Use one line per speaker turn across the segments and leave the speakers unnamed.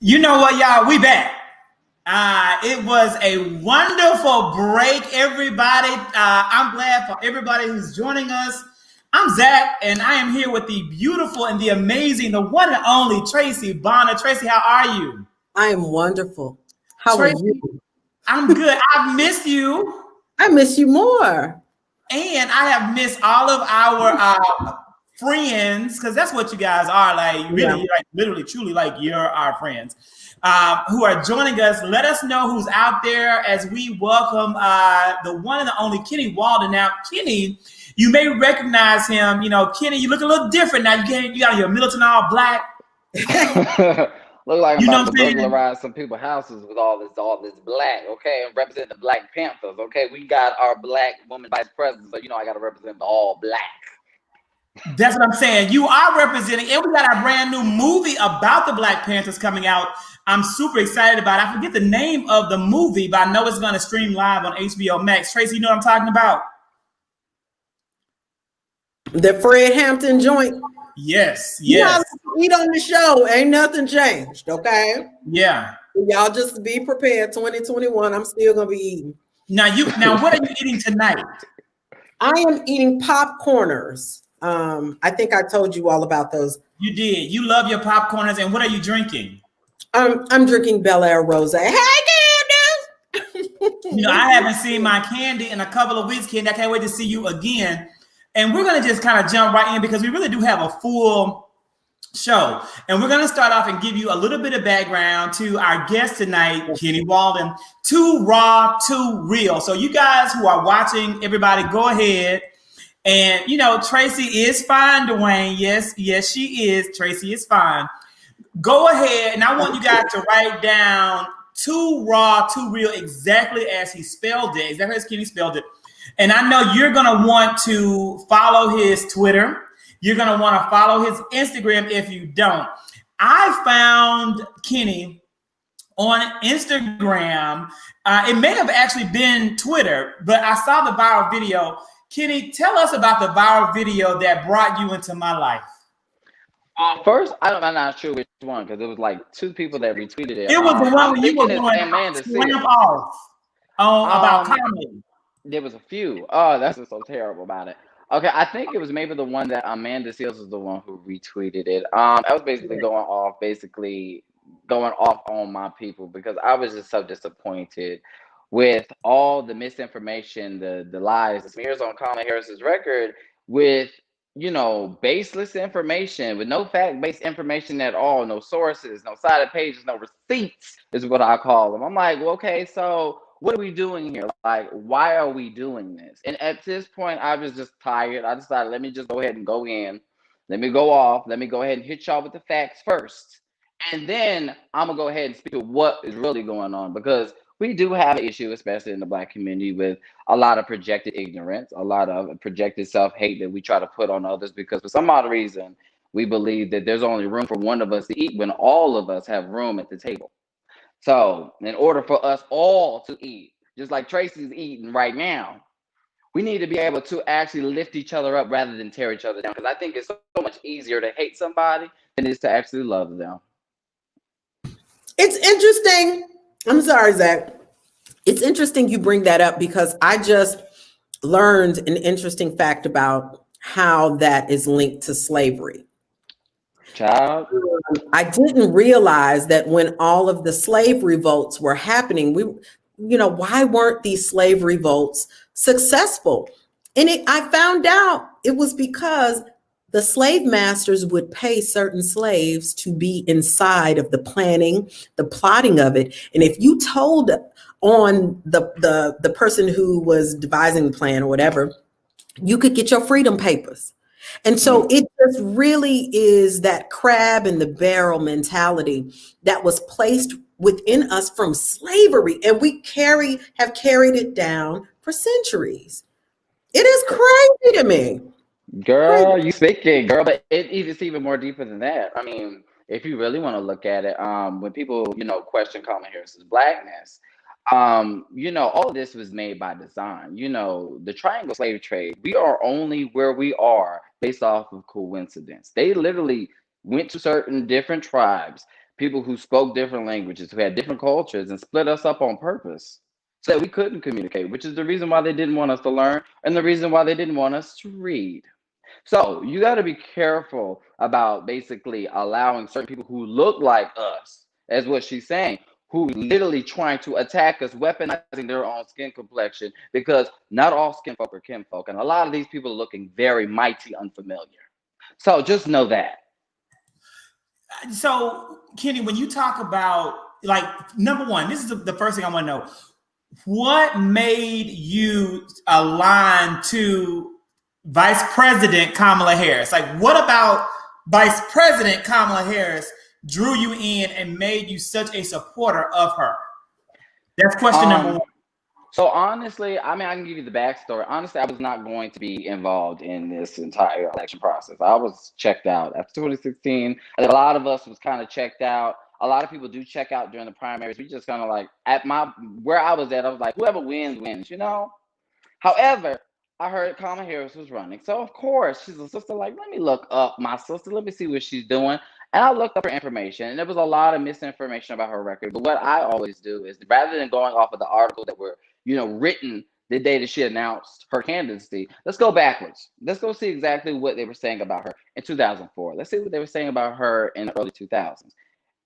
You know what, y'all? We back. It was a wonderful break, everybody. I'm glad for everybody who's joining us. I'm Zach, and I am here with the beautiful and the amazing, the one and only Tracy Bonner. Tracy, how are you?
I am wonderful. How are
Tracy,
you?
I'm good. I've missed you,
I miss you more.
and I have missed all of our friends, because that's what you guys are. Like,
Yeah.
really, like, literally, truly, like, you're our friends who are joining us. Let us know who's out there as we welcome the one and the only Kenny Walden. Now, Kenny, you may recognize him. You know, Kenny, you look a little different now. You got your Middleton all black.
Look like I'm
You know
about
what
to
I'm saying?
burglarize some people's houses with all this black. Okay, and represent the Black Panthers. Okay, we got our black woman vice president, so I got to represent the all black.
That's what I'm saying. You are representing, and we got our brand new movie about the Black Panthers coming out. I'm super excited about it. I forget the name of the movie, but I know it's going to stream live on HBO Max. Tracy, you know what I'm talking about?
The Fred Hampton joint.
Yes.
Y'all eat on the show. Ain't nothing changed. Okay.
Yeah.
Y'all just be prepared. 2021. I'm still gonna be eating.
Now, what are you eating tonight?
I am eating popcorners. I think I told you all about those.
You did. You love your popcorners, and what are you drinking?
I'm drinking Bel Air Rose. Hey, Candace!
I haven't seen my Candy in a couple of weeks, Candy. I can't wait to see you again. And we're going to just kind of jump right in because we really do have a full show. And we're going to start off and give you a little bit of background to our guest tonight, Kenny Walden. Too raw, too real. So you guys who are watching, everybody go ahead. And, Tracy is fine, Dwayne. Yes, she is. Tracy is fine. Go ahead. And I want you guys to write down too raw, too real, exactly as he spelled it, exactly as Kenny spelled it. And I know you're going to want to follow his Twitter. You're going to want to follow his Instagram if you don't. I found Kenny on Instagram. It may have actually been Twitter, but I saw the viral video. Kenny, tell us about the viral video that brought you into my life.
First, I'm not sure which one because it was like two people that retweeted it.
It was the one where you were going
slam
off about comedy.
There was a few. Oh, that's just so terrible about it. Okay, I think it was maybe the one that Amanda Seals was the one who retweeted it. I was basically going off on my people because I was just so disappointed with all the misinformation, the lies, the smears on Kamala Harris's record with baseless information, with no fact-based information at all, no sources, no sided pages, no receipts is what I call them. I'm like, well, okay, so what are we doing here? Like, why are we doing this? And at this point, I was just tired. I decided, let me just go ahead and go in. Let me go off. Let me go ahead and hit y'all with the facts first. And then I'm going to go ahead and speak to what is really going on because we do have an issue, especially in the Black community, with a lot of projected ignorance, a lot of projected self-hate that we try to put on others because for some odd reason, we believe that there's only room for one of us to eat when all of us have room at the table. So in order for us all to eat, just like Tracy's eating right now, we need to be able to actually lift each other up rather than tear each other down. Because I think it's so much easier to hate somebody than it is to actually love them.
It's interesting. I'm sorry, Zach. It's interesting you bring that up because I just learned an interesting fact about how that is linked to slavery.
Child.
I didn't realize that when all of the slave revolts were happening, why weren't these slave revolts successful? And I found out it was because the slave masters would pay certain slaves to be inside of the planning, the plotting of it. And if you told on the person who was devising the plan or whatever, you could get your freedom papers. And so it just really is that crab in the barrel mentality that was placed within us from slavery. And we have carried it down for centuries. It is crazy to me.
Girl, you speaking, girl, but it's even more deeper than that. I mean, if you really want to look at it, when people, question Kamala Harris's blackness, all of this was made by design. The triangle slave trade, we are only where we are based off of coincidence. They literally went to certain different tribes, people who spoke different languages, who had different cultures, and split us up on purpose so that we couldn't communicate, which is the reason why they didn't want us to learn and the reason why they didn't want us to read. So you got to be careful about basically allowing certain people who look like us, as what she's saying, who literally trying to attack us, weaponizing their own skin complexion, because not all skin folk are kinfolk. And a lot of these people are looking very mighty unfamiliar. So just know that.
So, Kenny, when you talk about, like, number one, this is the first thing I want to know. What made you align to Vice President Kamala Harris? Like, what about Vice President Kamala Harris drew you in and made you such a supporter of her? That's question number one.
So honestly, I mean, I can give you the backstory. Honestly, I was not going to be involved in this entire election process. I was checked out after 2016. A lot of us was kind of checked out. A lot of people do check out during the primaries. We just kind of like, where I was at, I was like, whoever wins, wins, you know? However, I heard Kamala Harris was running. So of course, she's a sister, like, let me look up my sister. Let me see what she's doing. And I looked up her information, and there was a lot of misinformation about her record. But what I always do is, rather than going off of the articles that were, written the day that she announced her candidacy, let's go backwards. Let's go see exactly what they were saying about her in 2004. Let's see what they were saying about her in the early 2000s.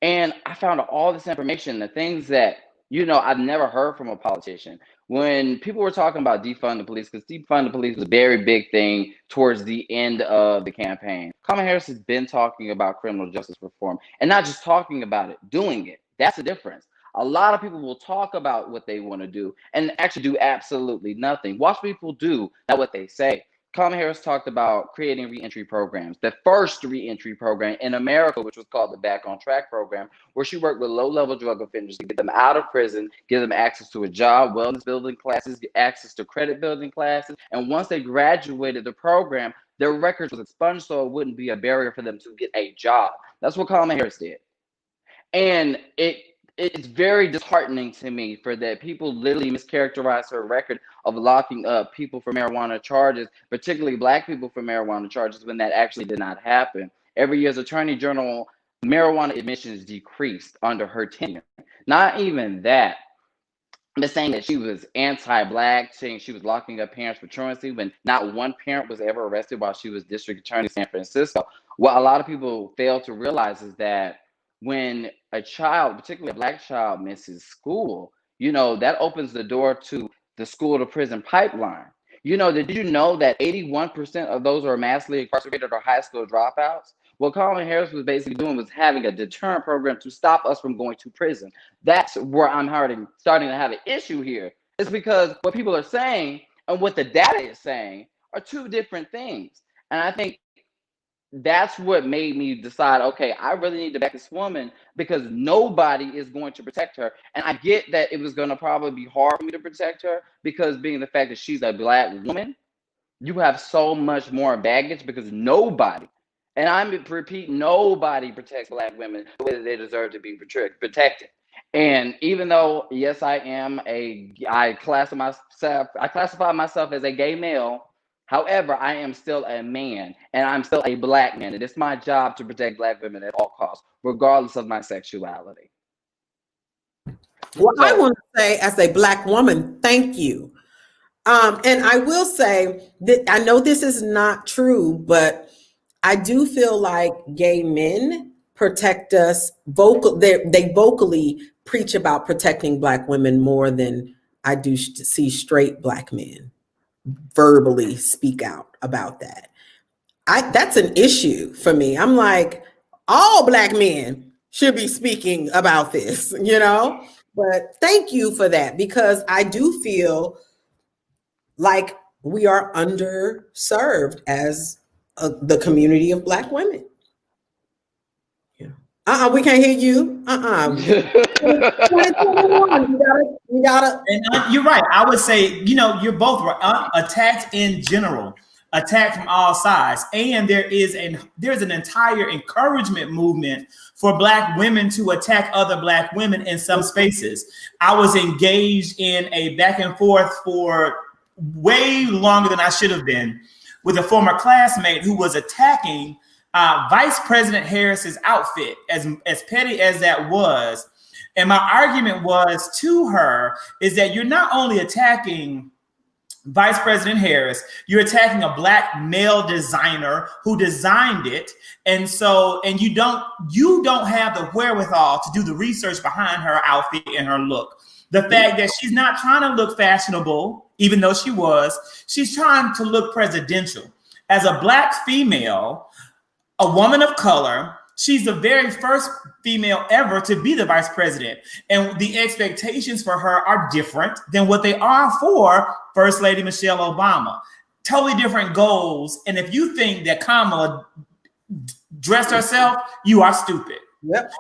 And I found all this information, the things that, I've never heard from a politician. When people were talking about defund the police, because defund the police was a very big thing towards the end of the campaign. Kamala Harris has been talking about criminal justice reform, and not just talking about it, doing it. That's the difference. A lot of people will talk about what they want to do and actually do absolutely nothing. Watch people do, not what they say. Kamala Harris talked about creating reentry programs, the first reentry program in America, which was called the Back on Track program, where she worked with low-level drug offenders to get them out of prison, give them access to a job, wellness building classes, get access to credit building classes. And once they graduated the program, their records was expunged so it wouldn't be a barrier for them to get a job. That's what Kamala Harris did. And it's very disheartening to me for that people literally mischaracterize her record of locking up people for marijuana charges, particularly Black people for marijuana charges, when that actually did not happen. Every year's Attorney General, marijuana admissions decreased under her tenure. Not even that. They're saying that she was anti-Black, saying she was locking up parents for truancy when not one parent was ever arrested while she was district attorney in San Francisco. What a lot of people fail to realize is that when a child, particularly a Black child, misses school, that opens the door to the school to prison pipeline. Did you know that 81% of those who are massively incarcerated are high school dropouts? What Kamala Harris was basically doing was having a deterrent program to stop us from going to prison. That's where I'm starting to have an issue here. It's because what people are saying and what the data is saying are two different things. And I think that's what made me decide, okay, I really need to back this woman because nobody is going to protect her. And I get that it was going to probably be hard for me to protect her because being the fact that she's a Black woman, you have so much more baggage because nobody, and I'm repeating, nobody protects Black women the way that they deserve to be protected. And even though, yes, I classify myself as a gay male, however, I am still a man, and I'm still a Black man. And it's my job to protect Black women at all costs, regardless of my sexuality.
Well, I want to say, as a Black woman, thank you. And I will say that I know this is not true, but I do feel like gay men protect us. They vocally preach about protecting Black women more than I do see straight Black men verbally speak out about that. That's an issue for me. I'm like, all Black men should be speaking about this, but thank you for that, because I do feel like we are underserved as the community of Black women. We can't hear you. 2021, you gotta.
And you're right. I would say, you're both right. Attacked in general, attacked from all sides, and there's an entire encouragement movement for Black women to attack other Black women in some spaces. I was engaged in a back and forth for way longer than I should have been with a former classmate who was attacking Vice President Harris's outfit, as petty as that was. And my argument was to her is that you're not only attacking Vice President Harris, you're attacking a Black male designer who designed it. And you don't have the wherewithal to do the research behind her outfit and her look. The fact that she's not trying to look fashionable, even though she's trying to look presidential. As a Black female, a woman of color, she's the very first female ever to be the vice president. And the expectations for her are different than what they are for First Lady Michelle Obama. Totally different goals. And if you think that Kamala dressed herself, you are stupid.
Yep.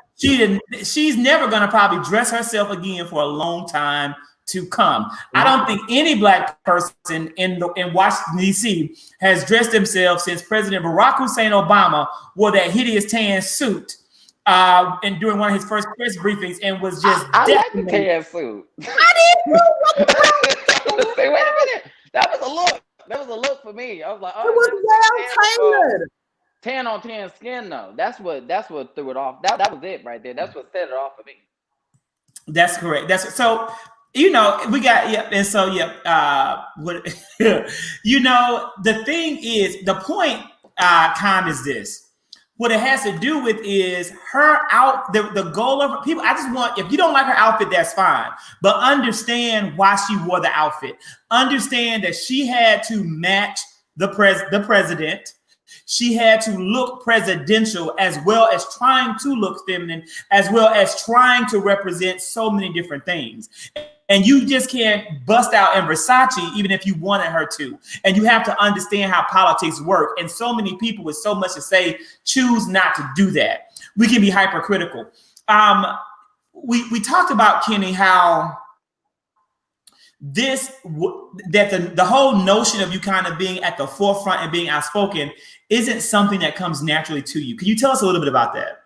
She's never going to probably dress herself again for a long time to come. I don't think any Black person in Washington, D.C. has dressed themselves since President Barack Hussein Obama wore that hideous tan suit and during one of his first press briefings and was just
I like the tan suit.
I didn't.
Wait a minute. That was a look. That was a look for me. I was like, oh,
It was well tailored.
Tan on tan skin though. That's what threw it off. That was it right there. That's what set it off for me.
That's correct. So we got and so the thing is, the point, Con, is this. What it has to do with is her the goal of people. I just want, if you don't like her outfit, that's fine. But understand why she wore the outfit. Understand that she had to match the president. She had to look presidential as well as trying to look feminine, as well as trying to represent so many different things. And you just can't bust out in Versace even if you wanted her to. And you have to understand how politics work. And so many people with so much to say choose not to do that. We can be hypercritical. We talked about, Kenny, how the whole notion of you kind of being at the forefront and being outspoken isn't something that comes naturally to you. Can you tell us a little bit about that?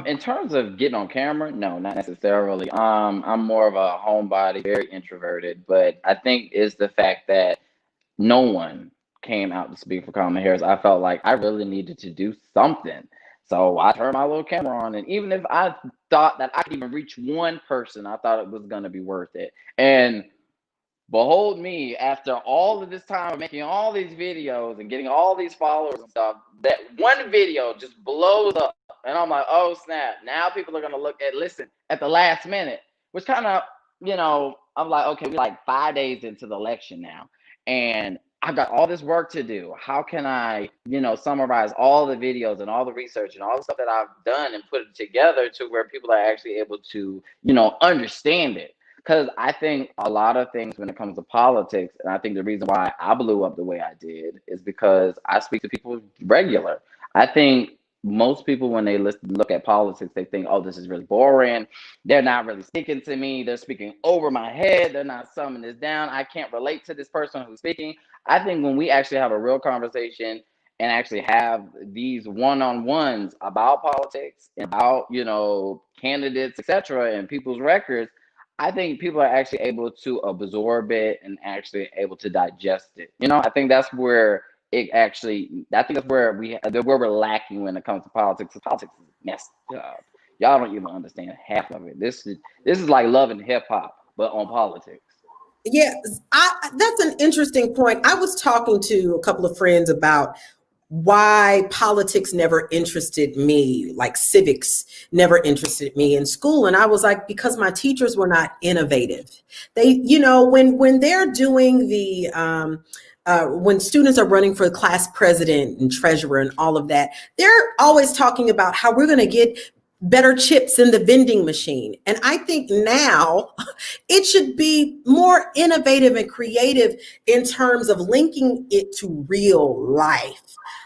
In terms of getting on camera, no, not necessarily. I'm more of a homebody, very introverted, but I think it's the fact that no one came out to speak for Kamala Harris. I felt like I really needed to do something. So I turned my little camera on, and even if I thought that I could even reach one person, I thought it was going to be worth it. And behold me, after all of this time of making all these videos and getting all these followers and stuff, that one video just blows up. And I'm like, oh, snap. Now people are going to listen at the last minute, which kind of, I'm like, okay, we're like 5 days into the election now. And I've got all this work to do. How can I, summarize all the videos and all the research and all the stuff that I've done and put it together to where people are actually able to, understand it? Because I think a lot of things when it comes to politics, and I think the reason why I blew up the way I did is because I speak to people regular. I think most people, when they look at politics, they think, oh, this is really boring. They're not really speaking to me. They're speaking over my head. They're not summing this down. I can't relate to this person who's speaking. I think when we actually have a real conversation and actually have these one-on-ones about politics and about, candidates, etc., and people's records, I think people are actually able to absorb it and actually able to digest it. I think that's where that's where we're lacking when it comes to politics. Politics is messed up. Y'all don't even understand half of it. This is like Love and Hip Hop, but on politics.
Yeah, that's an interesting point. I was talking to a couple of friends about why politics never interested me, like civics never interested me in school. And I was like, because my teachers were not innovative. They, when they're doing when students are running for class president and treasurer and all of that, they're always talking about how we're going to get better chips in the vending machine. And I think now it should be more innovative and creative in terms of linking it to real life.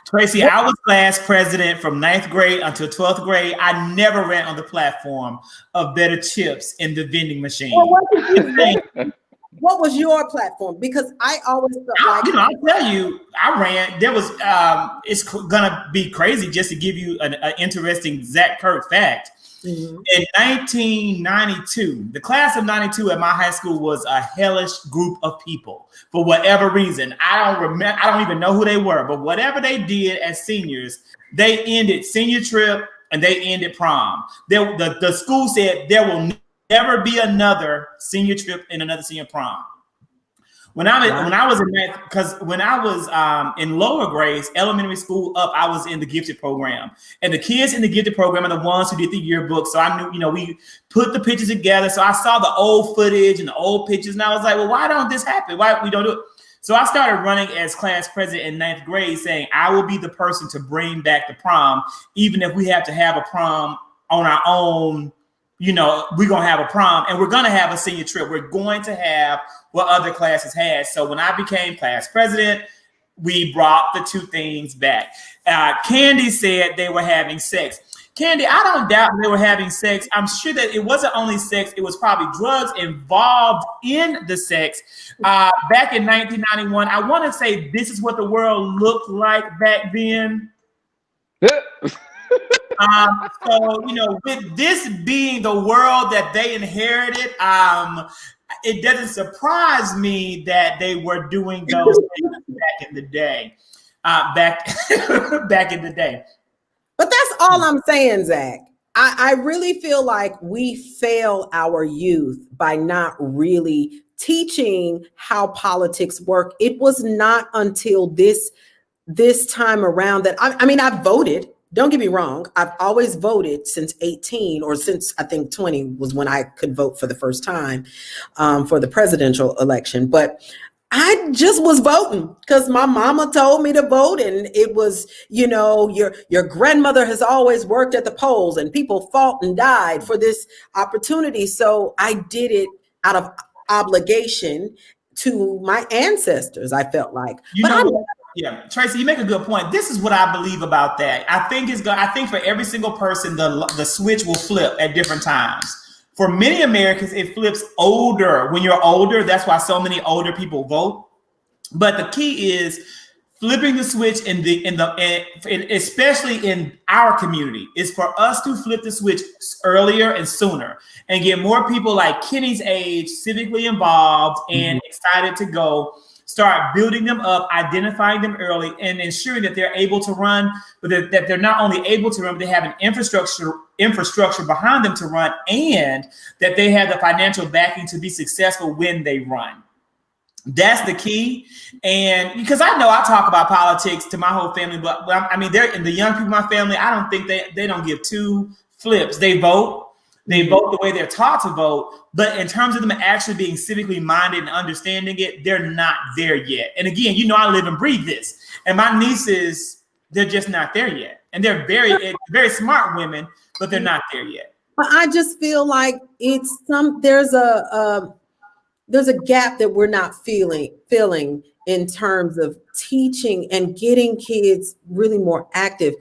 Tracy, I was class president from 9th grade until 12th grade. I never ran on the platform of better chips in the vending machine.
Well, what was your platform? Because I always felt like,
I'll tell you, I ran. There was, it's gonna be crazy just to give you an interesting Zach Kirk fact.
Mhm.
In 1992, the class of 92 at my high school was a hellish group of people for whatever reason. I don't remember. I don't even know who they were, but whatever they did as seniors, they ended senior trip and they ended prom. The school said there will never be another senior trip and another senior prom. When I was in that, because when I was in lower grades, elementary school up, I was in the gifted program, and the kids in the gifted program are the ones who did the yearbook. So I knew, we put the pictures together. So I saw the old footage and the old pictures, and I was like, well, why don't this happen? Why we don't do it? So I started running as class president in 9th grade, saying I will be the person to bring back the prom, even if we have to have a prom on our own. We're going to have a prom and we're going to have a senior trip. We're going to have what other classes had. So when I became class president, we brought the two things back. Candy said they were having sex. Candy, I don't doubt they were having sex. I'm sure that it wasn't only sex. It was probably drugs involved in the sex. Back in 1991, I want to say this is what the world looked like back then. So, with this being the world that they inherited, it doesn't surprise me that they were doing those things back in the day. Back in the day.
But that's all I'm saying, Zach. I really feel like we fail our youth by not really teaching how politics work. It was not until this time around that I've voted. Don't get me wrong. I've always voted since 18, or since I think 20 was when I could vote for the first time for the presidential election. But I just was voting because my mama told me to vote, and it was, your grandmother has always worked at the polls, and people fought and died for this opportunity. So I did it out of obligation to my ancestors, I felt like.
Yeah, Tracy, you make a good point. This is what I believe about that. I think for every single person, the switch will flip at different times. For many Americans, it flips older. When you're older, that's why so many older people vote. But the key is flipping the switch especially in our community, is for us to flip the switch earlier and sooner and get more people like Kenny's age civically involved and excited to go. Start building them up, identifying them early, and ensuring that they're able to run, but that they're not only able to run, but they have an infrastructure behind them to run, and that they have the financial backing to be successful when they run. That's the key. And because I know I talk about politics to my whole family, but they're in the young people in my family. I don't think they don't give two flips. They vote. They vote the way they're taught to vote, but in terms of them actually being civically minded and understanding it, they're not there yet. And again, I live and breathe this. And my nieces, they're just not there yet. And they're very, very smart women, but they're not there yet.
But I just feel like there's a gap that we're not filling in terms of teaching and getting kids really more active.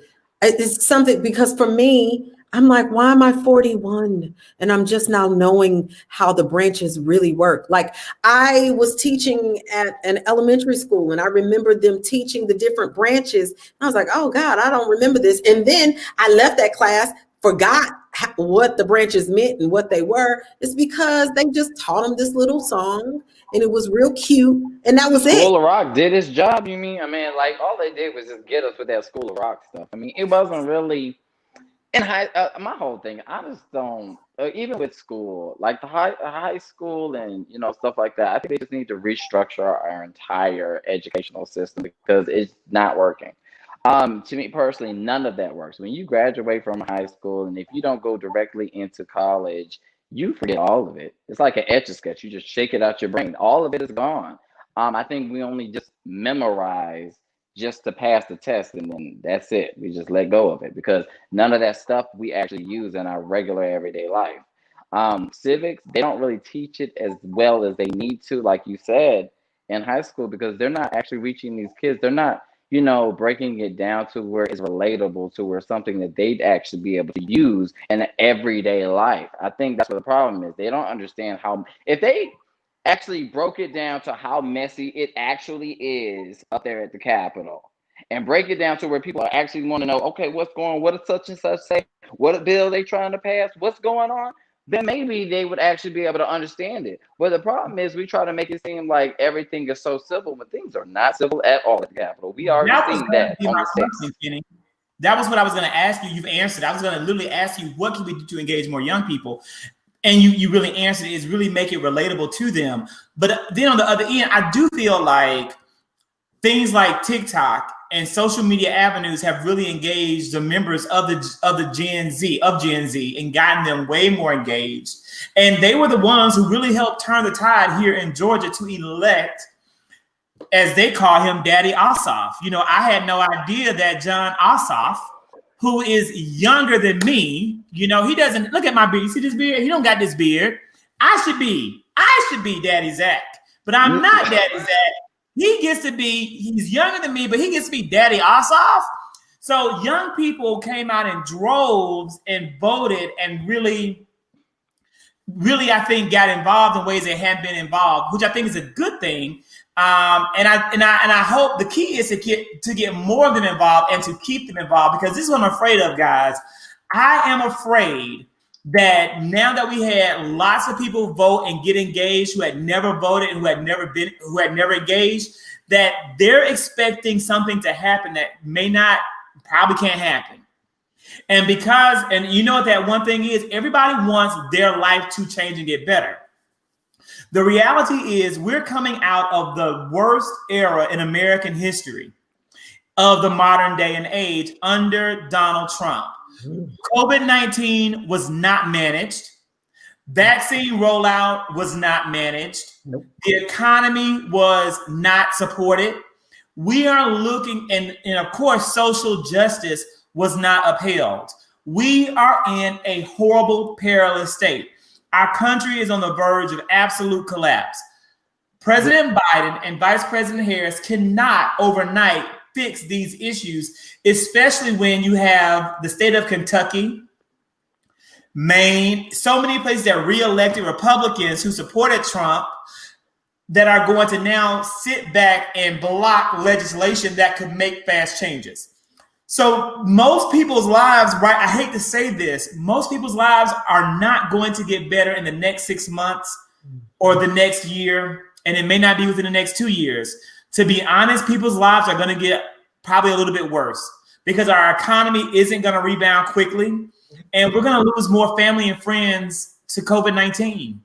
It's something, because for me, I'm like, why am I 41? And I'm just now knowing how the branches really work. Like, I was teaching at an elementary school, and I remember them teaching the different branches. I was like, oh God, I don't remember this. And then I left that class, forgot what the branches meant and what they were. It's because they just taught them this little song, and it was real cute. And that was it.
School of Rock did its job, you mean? Like, all they did was just get us with that School of Rock stuff. It wasn't really... And my whole thing, I just don't, even with school, like the high school and, stuff like that, I think they just need to restructure our entire educational system because it's not working. To me personally, none of that works. When you graduate from high school, and if you don't go directly into college, you forget all of it. It's like an Etch-a-Sketch. You just shake it out your brain. All of it is gone. I think we only just memorize just to pass the test, and then that's it. We just let go of it because none of that stuff we actually use in our regular everyday life. Civics, they don't really teach it as well as they need to, like you said, in high school, because they're not actually reaching these kids. They're not, breaking it down to where it's relatable, to where something that they'd actually be able to use in an everyday life. I think that's what the problem is. They don't understand how, if they actually broke it down to how messy it actually is up there at the Capitol, and break it down to where people actually want to know, okay, what's going on? What does such and such say? What a bill they trying to pass? What's going on? Then maybe they would actually be able to understand it. But the problem is we try to make it seem like everything is so simple when things are not simple at all at the Capitol. We already
That was
seen
going to
that
be
on
my
the 6th.
question, Kenny. That was what I was going to ask you. You've answered. I was going to literally ask you, what can we do to engage more young people? And you really answered it, is really make it relatable to them. But then on the other end, I do feel like things like TikTok and social media avenues have really engaged the members of the Gen Z and gotten them way more engaged. And they were the ones who really helped turn the tide here in Georgia to elect, as they call him, Daddy Ossoff. You know, I had no idea that John Ossoff, who is younger than me, you know, he doesn't look at my beard. You see this beard? He don't got this beard. I should be Daddy Zach, but I'm not Daddy Zach. He gets to be, he's younger than me, but he gets to be Daddy Ossoff. So young people came out in droves and voted and really, I think, got involved in ways they hadn't been involved, which I think is a good thing. And I hope the key is to get more of them involved and to keep them involved, because this is what I'm afraid of, guys. I am afraid that now that we had lots of people vote and get engaged who had never voted and who had never engaged, that they're expecting something to happen that probably can't happen. And you know what that one thing is? Everybody wants their life to change and get better. The reality is we're coming out of the worst era in American history of the modern day and age under Donald Trump. COVID-19 was not managed. Vaccine rollout was not managed.
Nope.
The economy was not supported. We are looking, and of course, social justice was not upheld. We are in a horrible, perilous state. Our country is on the verge of absolute collapse. President Biden and Vice President Harris cannot overnight fix these issues, especially when you have the state of Kentucky, Maine, so many places that re-elected Republicans who supported Trump that are going to now sit back and block legislation that could make fast changes. So most people's lives, right, I hate to say this, most people's lives are not going to get better in the next 6 months or the next year, and it may not be within the next 2 years. To be honest, people's lives are going to get probably a little bit worse because our economy isn't going to rebound quickly, and we're going to lose more family and friends to COVID-19.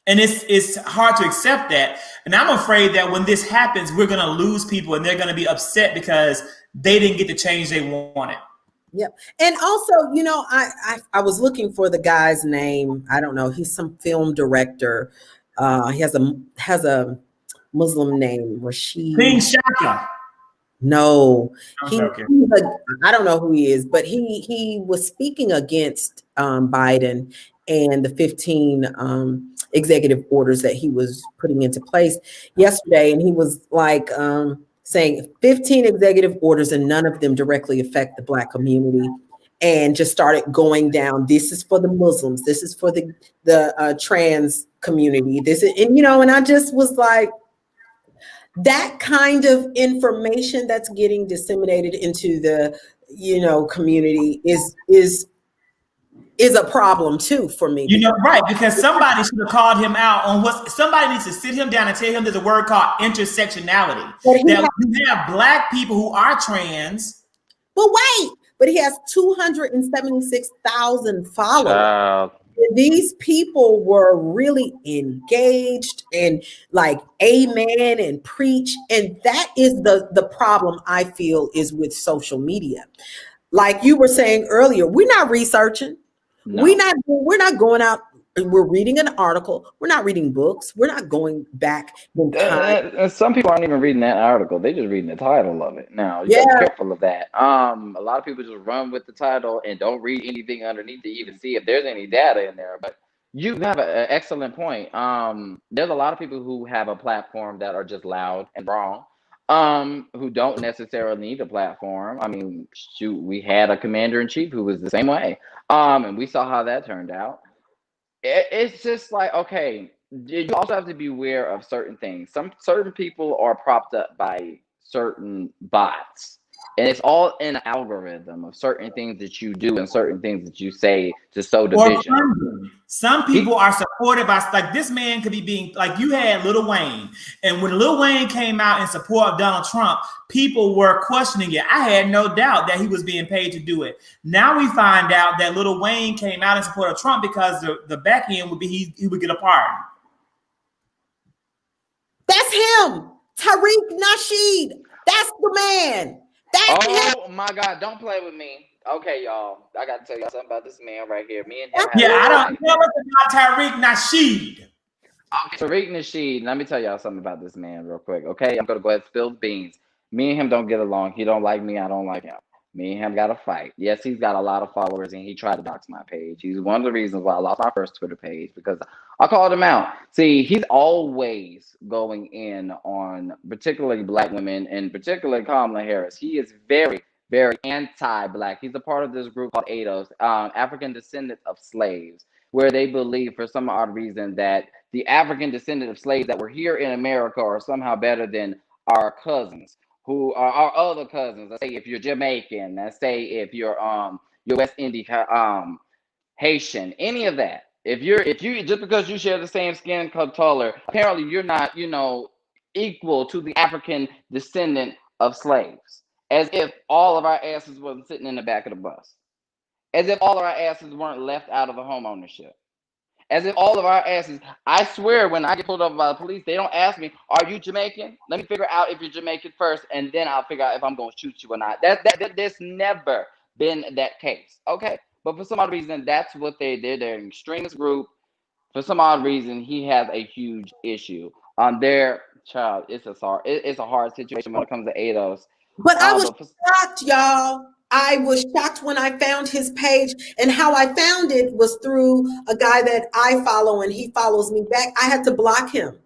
And it's hard to accept that. And I'm afraid that when this happens, we're going to lose people and they're going to be upset because they didn't get the change they wanted.
Yep. And also, you know, I was looking for the guy's name. I don't know. He's some film director. He has a Muslim name, Rashid.
King Shaka.
No,
I
don't know who he is, but he was speaking against Biden and the 15 executive orders that he was putting into place yesterday. And he was like saying 15 executive orders and none of them directly affect the Black community, and just started going down. This is for the Muslims. This is for the trans community. This is, and you know, and I just was like, that kind of information that's getting disseminated into the, you know, community is a problem too for me.
You know, right, because somebody should have called him out on somebody needs to sit him down and tell him there's a word called intersectionality. That you have Black people who are trans.
But wait, but he has 276,000 followers. These people were really engaged and like amen and preach. And that is the problem I feel is with social media. Like you were saying earlier, we're not researching. No. We're not going out. We're reading an article. We're not reading books. We're not going back.
Some people aren't even reading that article. They're just reading the title of it. Now, you gotta be careful of that. A lot of people just run with the title and don't read anything underneath to even see if there's any data in there. But you have an excellent point. There's a lot of people who have a platform that are just loud and wrong, who don't necessarily need a platform. I mean, shoot, we had a commander-in-chief who was the same way. And we saw how that turned out. It's just like, okay, you also have to be aware of certain things. Certain people are propped up by certain bots. And it's all in an algorithm of certain things that you do and certain things that you say to sow
Or
division.
funding. Some people are supported by, like, this man could be being, like, you had Lil Wayne. And when Lil Wayne came out in support of Donald Trump, people were questioning it. I had no doubt that he was being paid to do it. Now we find out that Lil Wayne came out in support of Trump because the back end would be he would get a pardon.
That's him. Tariq Nasheed. That's the man. That's him.
Oh my God, don't play with me. Okay, y'all. I gotta tell y'all something about this man right here. Me and him.
Yeah, I don't know about Tariq Nasheed.
Okay, Tariq Nasheed. Let me tell y'all something about this man real quick. Okay, I'm gonna go ahead and spill the beans. Me and him don't get along. He don't like me. I don't like him. Me and him got a fight. Yes, he's got a lot of followers, and he tried to dox my page. He's one of the reasons why I lost my first Twitter page, because I called him out. See, he's always going in on particularly Black women, and particularly Kamala Harris. He is very, very anti-Black. He's a part of this group called ADOS, African Descendants of Slaves, where they believe for some odd reason that the African descendant of slaves that were here in America are somehow better than our cousins, who are our other cousins. Let's say if you're Jamaican, let's say if you're West Indian, Haitian, any of that. If you just because you share the same skin color, apparently you're not, equal to the African descendant of slaves. As if all of our asses wasn't sitting in the back of the bus. As if all of our asses weren't left out of the home ownership. As if all of our asses, I swear, when I get pulled over by the police, they don't ask me, are you Jamaican? Let me figure out if you're Jamaican first, and then I'll figure out if I'm going to shoot you or not. There's never been that case, okay? But for some odd reason, that's what they did. They're an extremist group. For some odd reason, he has a huge issue. Their child, it's a hard situation when it comes to ADOS.
But I was shocked, y'all. I was shocked when I found his page, and how I found it was through a guy that I follow, and he follows me back. I had to block him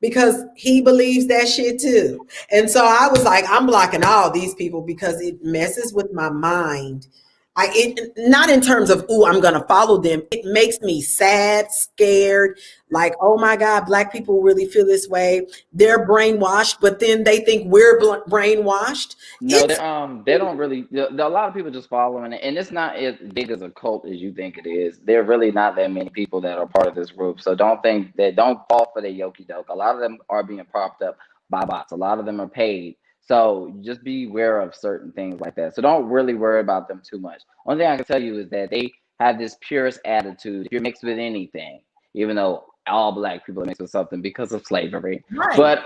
because he believes that shit too. And so I was like, I'm blocking all these people because it messes with my mind. Not in terms of, I'm going to follow them. It makes me sad, scared, like, oh my God, Black people really feel this way. They're brainwashed, but then they think we're brainwashed.
No, they don't really. A lot of people just following it, and it's not as big as a cult as you think it is. There are really not that many people that are part of this group, so don't fall for the yoki doke. A lot of them are being propped up by bots. A lot of them are paid. So just be aware of certain things like that. So don't really worry about them too much. Only thing I can tell you is that they have this purist attitude. If you're mixed with anything, even though all Black people are mixed with something because of slavery, right. But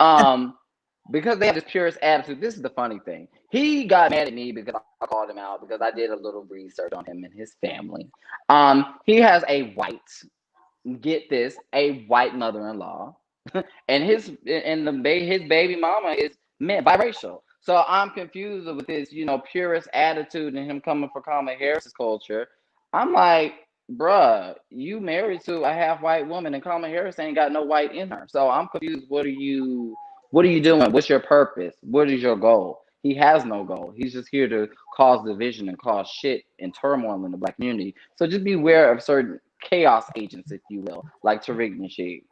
because they have this purist attitude, this is the funny thing. He got mad at me because I called him out because I did a little research on him and his family. He has a white mother-in-law, and his baby mama is biracial. So I'm confused with this, purist attitude and him coming for Kamala Harris's culture. I'm like, bruh, you married to a half white woman, and Kamala Harris ain't got no white in her. So I'm confused. What are you doing? What's your purpose? What is your goal? He has no goal. He's just here to cause division and cause shit and turmoil in the Black community. So just be aware of certain chaos agents, if you will, like Tariq Nasheed.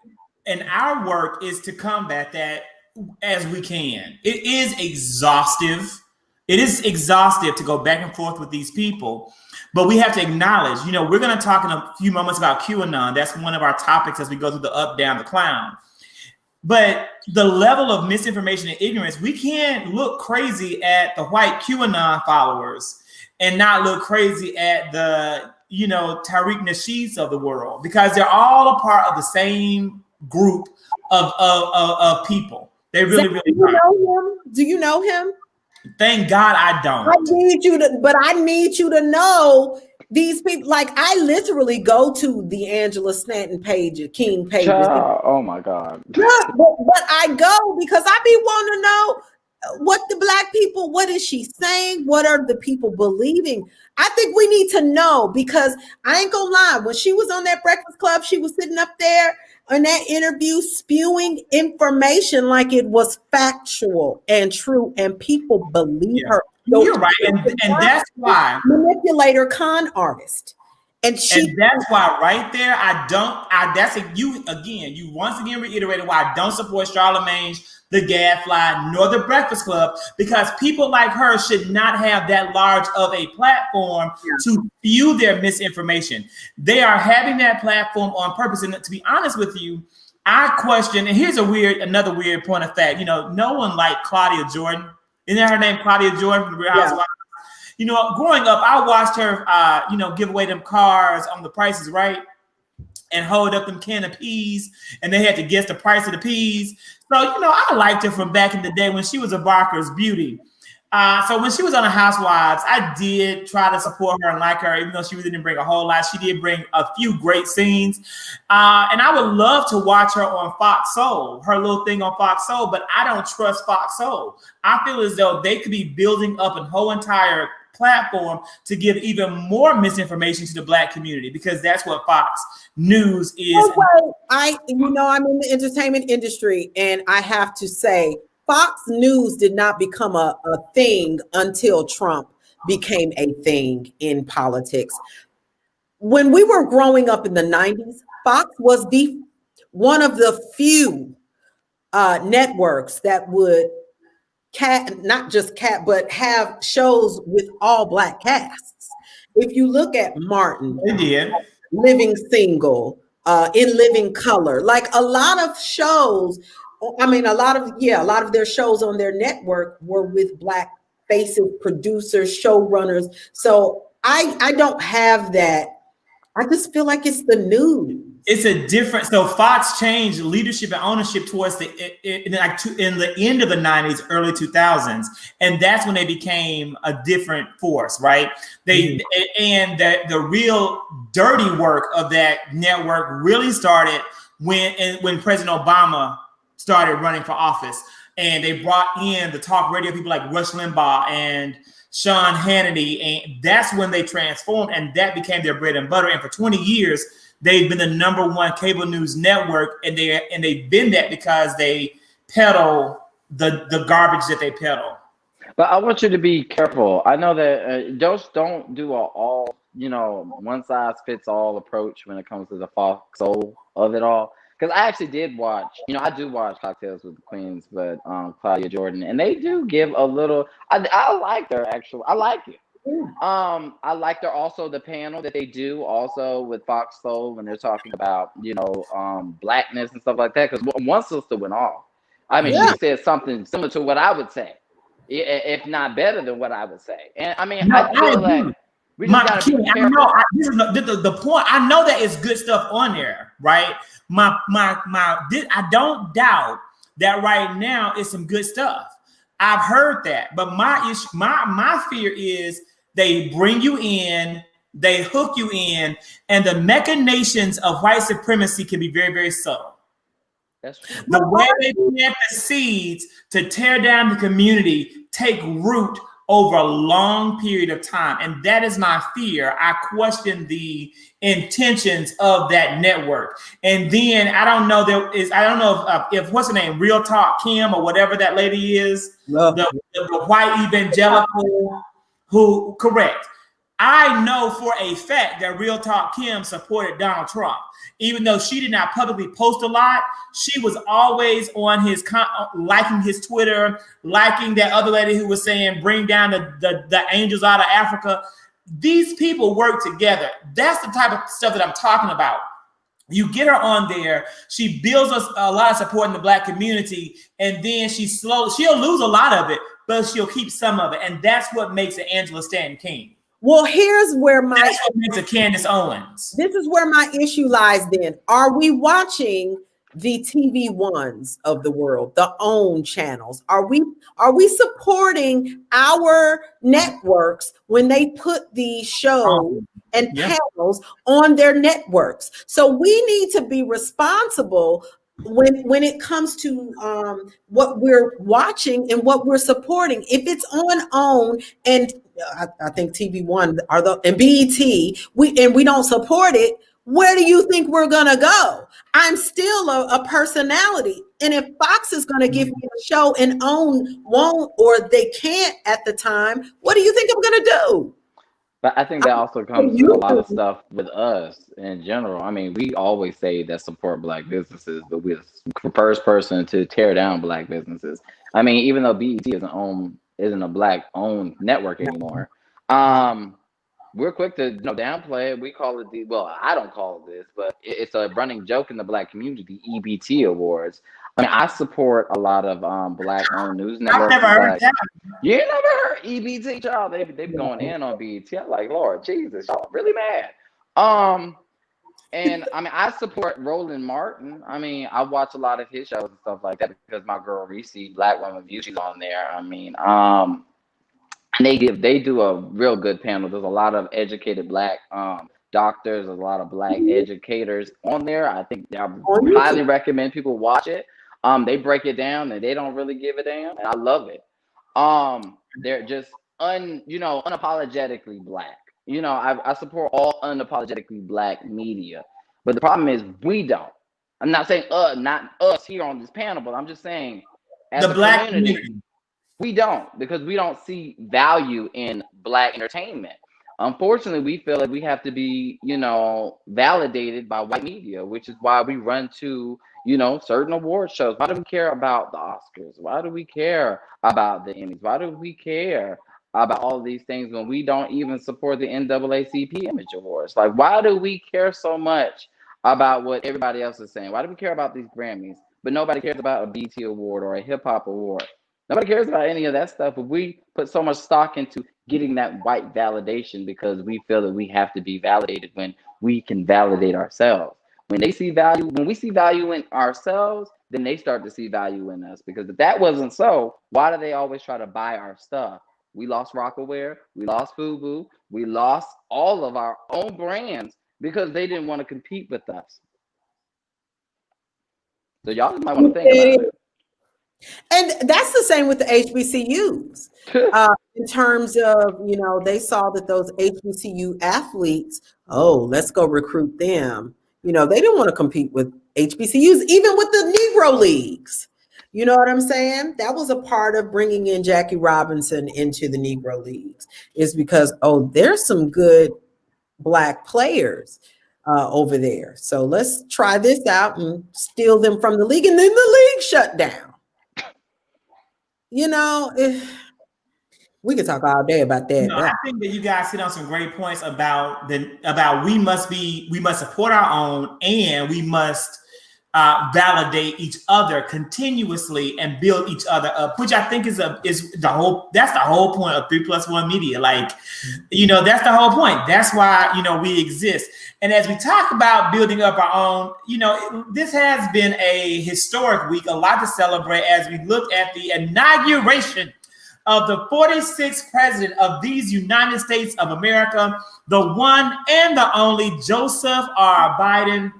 And our work is to combat that as we can. It is exhaustive. It is exhaustive to go back and forth with these people, but we have to acknowledge, we're going to talk in a few moments about QAnon. That's one of our topics as we go through the up, down, the clown. But the level of misinformation and ignorance, we can't look crazy at the white QAnon followers and not look crazy at the, Tariq Nasheeds of the world, because they're all a part of the same group of people. They really, really
are. Do you know him?
Thank God I don't.
I need you to know these people. Like, I literally go to the Angela Stanton page, King page.
Oh my God.
Yeah, but I go because I be wanting to know what the Black people, what is she saying? What are the people believing? I think we need to know, because I ain't gonna lie. When she was on that Breakfast Club, she was sitting up there in that interview spewing information like it was factual and true, and people believe her.
So you're right, and that's why
manipulator, con artist. And
that's why right there, you once again reiterated why I don't support Charlamagne's The Gadfly nor the Breakfast Club, because people like her should not have that large of a platform to spew their misinformation. They are having that platform on purpose. And to be honest with you, I question, and here's another weird point of fact, no one liked Claudia Jordan. Isn't that her name, Claudia Jordan from the Real Housewives? Growing up, I watched her, give away them cars on The Price is Right and hold up them can of peas, and they had to guess the price of the peas. So, I liked her from back in the day when she was a Barker's beauty. So when she was on The Housewives, I did try to support her and like her, even though she really didn't bring a whole lot. She did bring a few great scenes. And I would love to watch her on Fox Soul, her little thing on Fox Soul, but I don't trust Fox Soul. I feel as though they could be building up a whole entire platform to give even more misinformation to the Black community, because that's what Fox News is.
I'm in the entertainment industry, and I have to say, Fox News did not become a thing until Trump became a thing in politics. When we were growing up in the 90s, Fox was one of the few networks that would but have shows with all Black casts. If you look at Martin, Living Single, In Living Color, like a lot of shows, a lot of their shows on their network were with Black faces, producers, showrunners. So I don't have that. I just feel like it's the news.
It's a different. So Fox changed leadership and ownership towards in the end of the 90s, early 2000s, and that's when they became a different force, right? And the real dirty work of that network really started when President Obama started running for office, and they brought in the talk radio people like Rush Limbaugh and Sean Hannity, and that's when they transformed, and that became their bread and butter. And for 20 years, they've been the number one cable news network, and they've been that because they peddle the garbage that they peddle.
But I want you to be careful. I know that don't do all one size fits all approach when it comes to the Fox soul of it all. Because I actually did watch, I do watch Cocktails with the Queens, but Claudia Jordan, and they do give a little. I like her actually. I like it. I liked her also the panel that they do also with Fox Soul when they're talking about Blackness and stuff like that. Because one sister went off. I mean, she said something similar to what I would say, if not better than what I would say. And I mean, I feel like. We just gotta be careful.
This is the point. I know that it's good stuff on there, right? I don't doubt that right now it's some good stuff. I've heard that, but my fear is they bring you in, they hook you in, and the machinations of white supremacy can be very, very subtle.
That's true.
The way they plant the seeds to tear down the community take root over a long period of time. And that is my fear. I question the intentions of that network. And then I don't know if what's her name, Real Talk Kim or whatever that lady is, the white evangelical who, correct. I know for a fact that Real Talk Kim supported Donald Trump. Even though she did not publicly post a lot, she was always on his liking his Twitter, liking that other lady who was saying, bring down the angels out of Africa. These people work together. That's the type of stuff that I'm talking about. You get her on there, she builds us a lot of support in the Black community, and then she'll lose a lot of it, but she'll keep some of it. And that's what makes it Angela Stanton King.
Well, here's where
that's what makes it Candace Owens.
This is where my issue lies then. Are we watching the TV ones of the world, the OWN channels? Are we supporting our networks when they put these shows and panels on their networks? So we need to be responsible when it comes to what we're watching and what we're supporting. If it's on OWN and I think TV One and BET, we don't support it, where do you think we're gonna go? I'm still a personality, and if Fox is gonna give me a show and OWN won't, or they can't at the time, what do you think I'm gonna do?
But I think that also comes to a lot of stuff with us in general. I mean, we always say that support Black businesses, but we're the first person to tear down Black businesses. I mean, even though BET isn't a Black owned network anymore, we're quick to downplay it. We call it I don't call it this, but it's a running joke in the Black community, EBT awards. I mean, I support a lot of Black owned news networks.
I've never heard that.
You ain't never heard EBT, child. They be going in on BET. I'm like, Lord Jesus, y'all really mad. And I mean, I support Roland Martin. I mean, I watch a lot of his shows and stuff like that because my girl Reese, Black Women View, she's on there. I mean, they do a real good panel. There's a lot of educated Black doctors, a lot of Black educators on there. I think I highly recommend people watch it. They break it down and they don't really give a damn, and I love it. They're just unapologetically Black. I support all unapologetically Black media, but the problem is we don't. I'm not saying not us here on this panel, but I'm just saying as
the Black community.
We don't, because we don't see value in Black entertainment. Unfortunately, we feel like we have to be, validated by white media, which is why we run to, certain award shows. Why do we care about the Oscars? Why do we care about the Emmys? Why do we care about all these things when we don't even support the NAACP Image Awards? Like, why do we care so much about what everybody else is saying? Why do we care about these Grammys, but nobody cares about a BT award or a hip hop award? Nobody cares about any of that stuff, but we put so much stock into getting that white validation because we feel that we have to be validated when we can validate ourselves. When we see value in ourselves, then they start to see value in us. Because if that wasn't so, why do they always try to buy our stuff? We lost Rockaware, we lost FUBU, we lost all of our own brands because they didn't want to compete with us. So y'all might want to think about it.
And that's the same with the HBCUs. In terms of, they saw that those HBCU athletes, let's go recruit them. They didn't want to compete with HBCUs, even with the Negro Leagues. You know what I'm saying? That was a part of bringing in Jackie Robinson into the Negro Leagues, is because, there's some good Black players over there. So let's try this out and steal them from the league. And then the league shut down. We could talk all day about that.
I think that you guys hit on some great points about we must support our own, and we must validate each other continuously and build each other up, which I think that's the whole point of 3+1 media. Like, that's the whole point. That's why, we exist. And as we talk about building up our own, this has been a historic week, a lot to celebrate as we look at the inauguration of the 46th president of these United States of America, the one and the only Joseph R. Biden,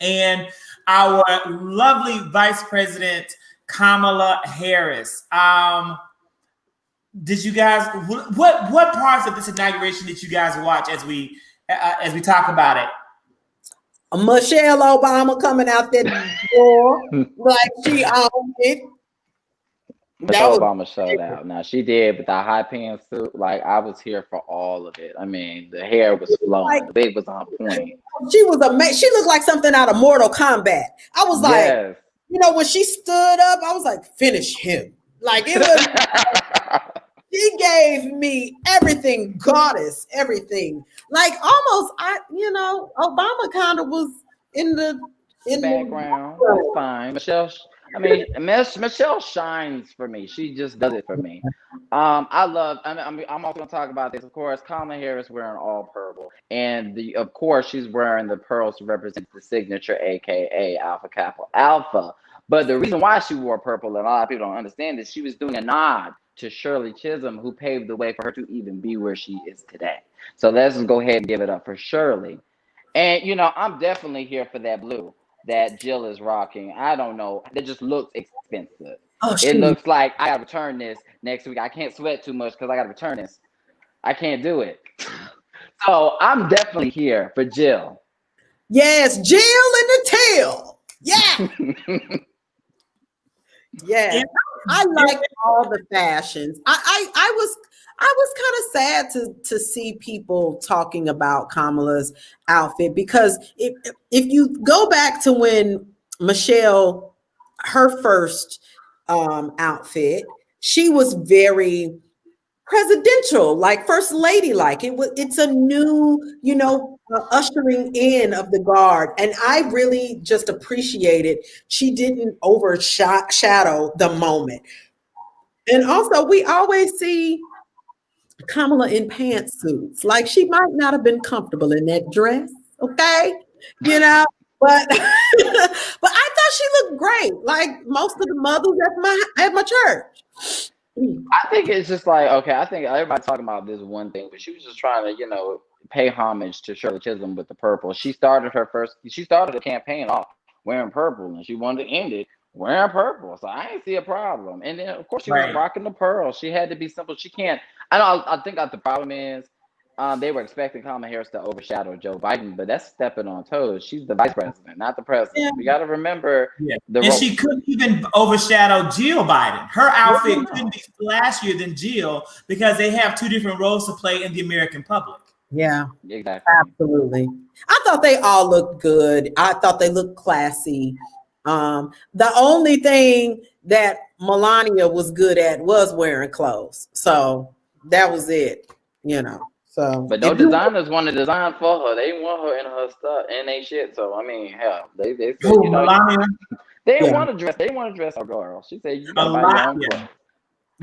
and our lovely Vice President Kamala Harris. Did you guys what parts of this inauguration did you guys watch as we talk about it?
Michelle Obama coming out that door like she owned it.
Michelle Obama showed out. Now she did with that high pantsuit. Like, I was here for all of it. I mean, the hair was flowing, the wig was on point.
She was amazing. She looked like something out of Mortal Kombat. I was like,
yes.
When she stood up, I was like, finish him. Like, it was. She gave me everything, goddess, everything. Like, almost, Obama kind of was in the
background. That's fine. Michelle shines for me. She just does it for me. I'm also gonna talk about this. Of course, Kamala Harris wearing all purple, and of course she's wearing the pearls to represent the signature, aka Alpha Kappa Alpha. But the reason why she wore purple, and a lot of people don't understand, is she was doing a nod to Shirley Chisholm, who paved the way for her to even be where she is today. So let's just go ahead and give it up for Shirley. And I'm definitely here for that blue that Jill is rocking. I don't know. It just looks expensive. It looks like I gotta return this next week. I can't sweat too much because I gotta return this. I can't do it. So I'm definitely here for Jill.
Yes, Jill in the tail. Yeah. Yeah. I like all the fashions. I was kind of sad to see people talking about Kamala's outfit, because if you go back to when Michelle, her first outfit, she was very presidential, like first lady, like it's a new, ushering in of the guard, and I really just appreciated she didn't overshadow the moment. And also, we always see Kamala in pantsuits. Like, she might not have been comfortable in that dress, okay? But but I thought she looked great, like most of the mothers at my church.
I think it's just like, okay, I think everybody talking about this one thing, but she was just trying to, pay homage to Shirley Chisholm with the purple. She started the campaign off wearing purple, and she wanted to end it wearing purple. So I ain't see a problem. And then of course she was rocking the pearl. She had to be simple. She can't. I think the problem is they were expecting Kamala Harris to overshadow Joe Biden, but that's stepping on toes. She's the vice president, not the president.
Yeah.
We got to remember.
Yeah. And she couldn't even overshadow Jill Biden. Her outfit couldn't be flashier than Jill, because they have two different roles to play in the American public.
Yeah,
exactly.
Absolutely. I thought they all looked good. I thought they looked classy. The only thing that Melania was good at was wearing clothes. So that was it, So,
but no designers want to design for her. They want her in her stuff and they shit. So I mean, hell, they said,
Melania?
They didn't want to dress. They want to dress a girl. She said, "You gotta buy your own clothes."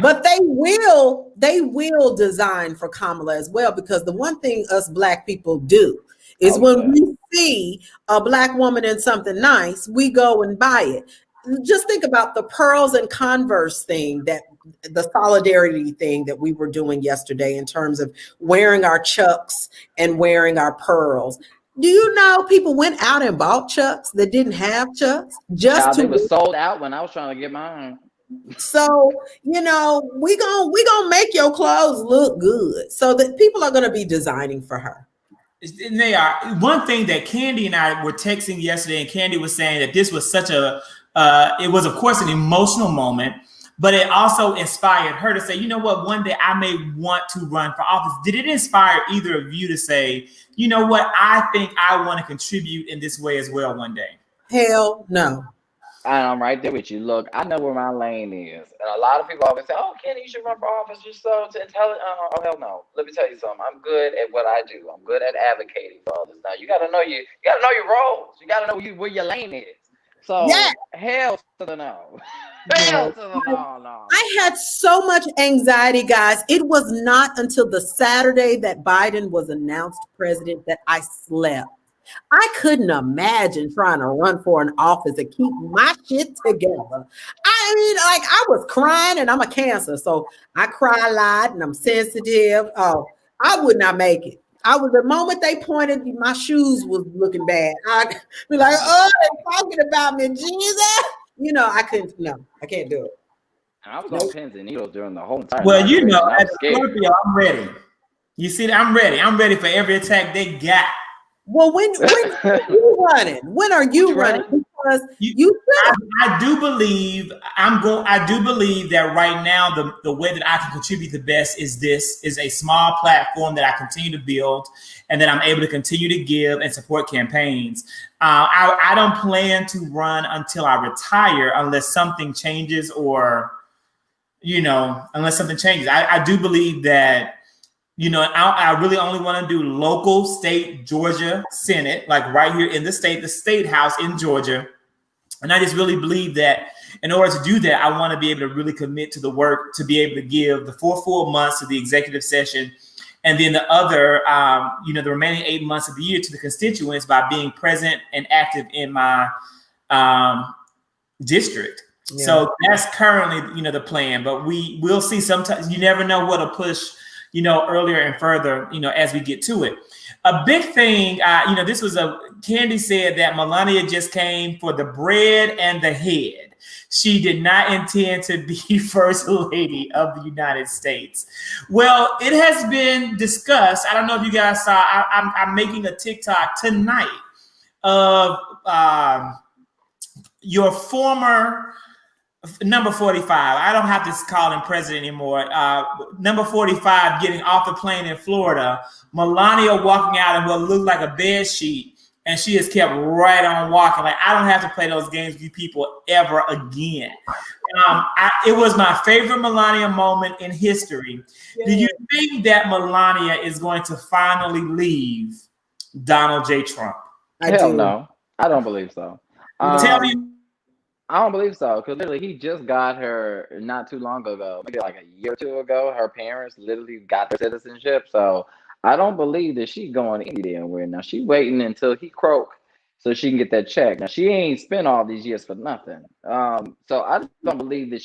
But they will design for Kamala as well, because the one thing us Black people do is when we see a Black woman in something nice, we go and buy it. Just think about the pearls and Converse thing, that the solidarity thing that we were doing yesterday, in terms of wearing our Chucks and wearing our pearls. Do you know people went out and bought Chucks that didn't have Chucks?
They were sold out when I was trying to get mine.
So, we gonna make your clothes look good, so that people are gonna be designing for her.
And they are. One thing that Candy and I were texting yesterday, and Candy was saying that this was such it was of course an emotional moment, but it also inspired her to say, you know what, one day I may want to run for office. Did it inspire either of you to say, you know what, I think I want to contribute in this way as well one day?
Hell no.
I'm right there with you. Look, I know where my lane is. And a lot of people always say, oh, Kenny, you should run for office. You're so intelligent. Oh, hell no. Let me tell you something. I'm good at what I do. I'm good at advocating for others. Now, you got to know your roles. You got to know where your lane is. So, hell to the no. Hell to the no.
I had so much anxiety, guys. It was not until the Saturday that Biden was announced president that I slept. I couldn't imagine trying to run for an office and keep my shit together. I mean, like, I was crying, and I'm a Cancer, so I cry a lot and I'm sensitive. Oh, I would not make it. The moment they pointed, my shoes was looking bad. I'd be like, oh, they're talking about me, Jesus. I can't do it.
I was on pins and needles during the whole time.
Well, as a Scorpio, I'm ready. You see, I'm ready. I'm ready for every attack they got.
Well, when are you running? When are you running? Because
I do believe that right now the way that I can contribute the best is a small platform that I continue to build, and that I'm able to continue to give and support campaigns. I don't plan to run until I retire, unless something changes, unless something changes. I do believe that. I really only want to do local, state, Georgia Senate, like right here in the state house in Georgia. And I just really believe that in order to do that, I want to be able to really commit to the work, to be able to give the 4 full months to the executive session, and then the other, the remaining 8 months of the year to the constituents by being present and active in my district. Yeah. So that's currently, the plan, but we will see. Sometimes you never know what'll push earlier and further, as we get to it. A big thing, Candy said that Melania just came for the bread and the head. She did not intend to be First Lady of the United States. Well, it has been discussed. I don't know if you guys saw, I'm making a TikTok tonight of your former Number 45. I don't have to call him president anymore. Number 45 getting off the plane in Florida. Melania walking out in what looked like a bed sheet, and she has kept right on walking. Like, I don't have to play those games with you people ever again. It was my favorite Melania moment in history. Yeah. Do you think that Melania is going to finally leave Donald J. Trump?
Hell no. I don't believe so.
Tell me.
I don't believe so, because literally he just got her not too long ago, maybe like a year or two ago. Her parents literally got their citizenship, so I don't believe that she's going anywhere. Now she's waiting until he croak so she can get that check. Now she ain't spent all these years for nothing. So I don't believe that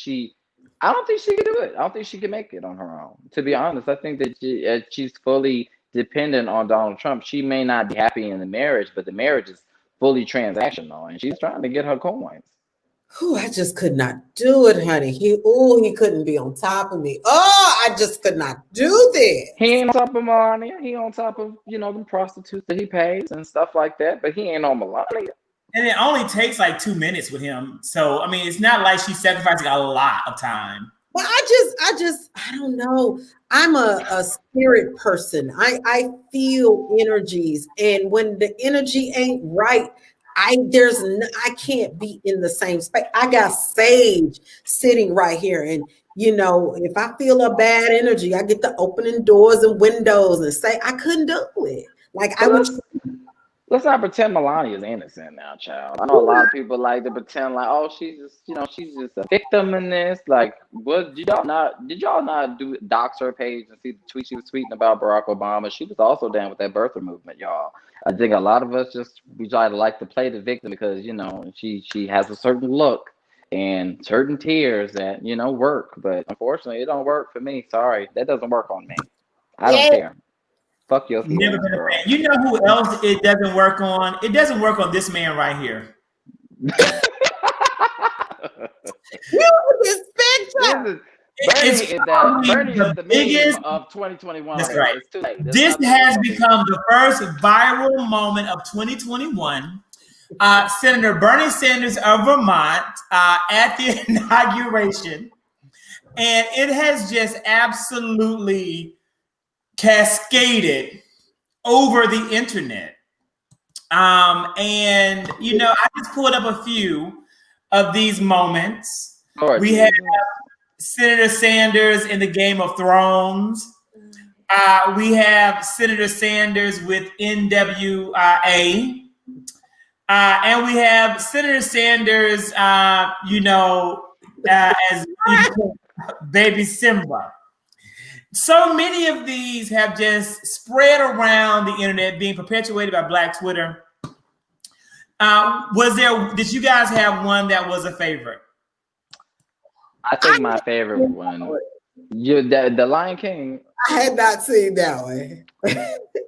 I don't think she can do it. I don't think she can make it on her own. To be honest, I think that she's fully dependent on Donald Trump. She may not be happy in the marriage, but the marriage is fully transactional, and she's trying to get her coins.
Oh, I just could not do it, honey. He couldn't be on top of me. Oh, I just could not do this.
He ain't on top of Melania. He on top of, the prostitutes that he pays and stuff like that, but he ain't on Melania.
And it only takes like 2 minutes with him. So, I mean, it's not like she's sacrificing a lot of time.
Well, I don't know. I'm a spirit person. I feel energies. And when the energy ain't right, I can't be in the same space. I got Sage sitting right here. And, if I feel a bad energy, I get to opening doors and windows and say, I couldn't do it.
Let's not pretend Melania is innocent now, child. I know a lot of people like to pretend like, oh, she's just a victim in this. Like, what did y'all not do dox her page and see the tweet she was tweeting about Barack Obama? She was also down with that birther movement, y'all. I think a lot of us we try to like to play the victim because she has a certain look and certain tears that work, but unfortunately it don't work for me. Sorry, that doesn't work on me. I don't care. Fuck your feelings.
Never been a fan. You know who else it doesn't work on? It doesn't work on this man right here.
Bernie is the biggest of 2021.
That's right. This has become the first viral moment of 2021. Senator Bernie Sanders of Vermont at the inauguration, and it has just absolutely cascaded over the internet. And I just pulled up a few of these moments. We have Senator Sanders in the Game of Thrones. We have Senator Sanders with NWA. And we have Senator Sanders, as baby Simba. So many of these have just spread around the internet, being perpetuated by Black Twitter. Did you guys have one that was a favorite?
I think my favorite one, the Lion King.
I had not seen that one.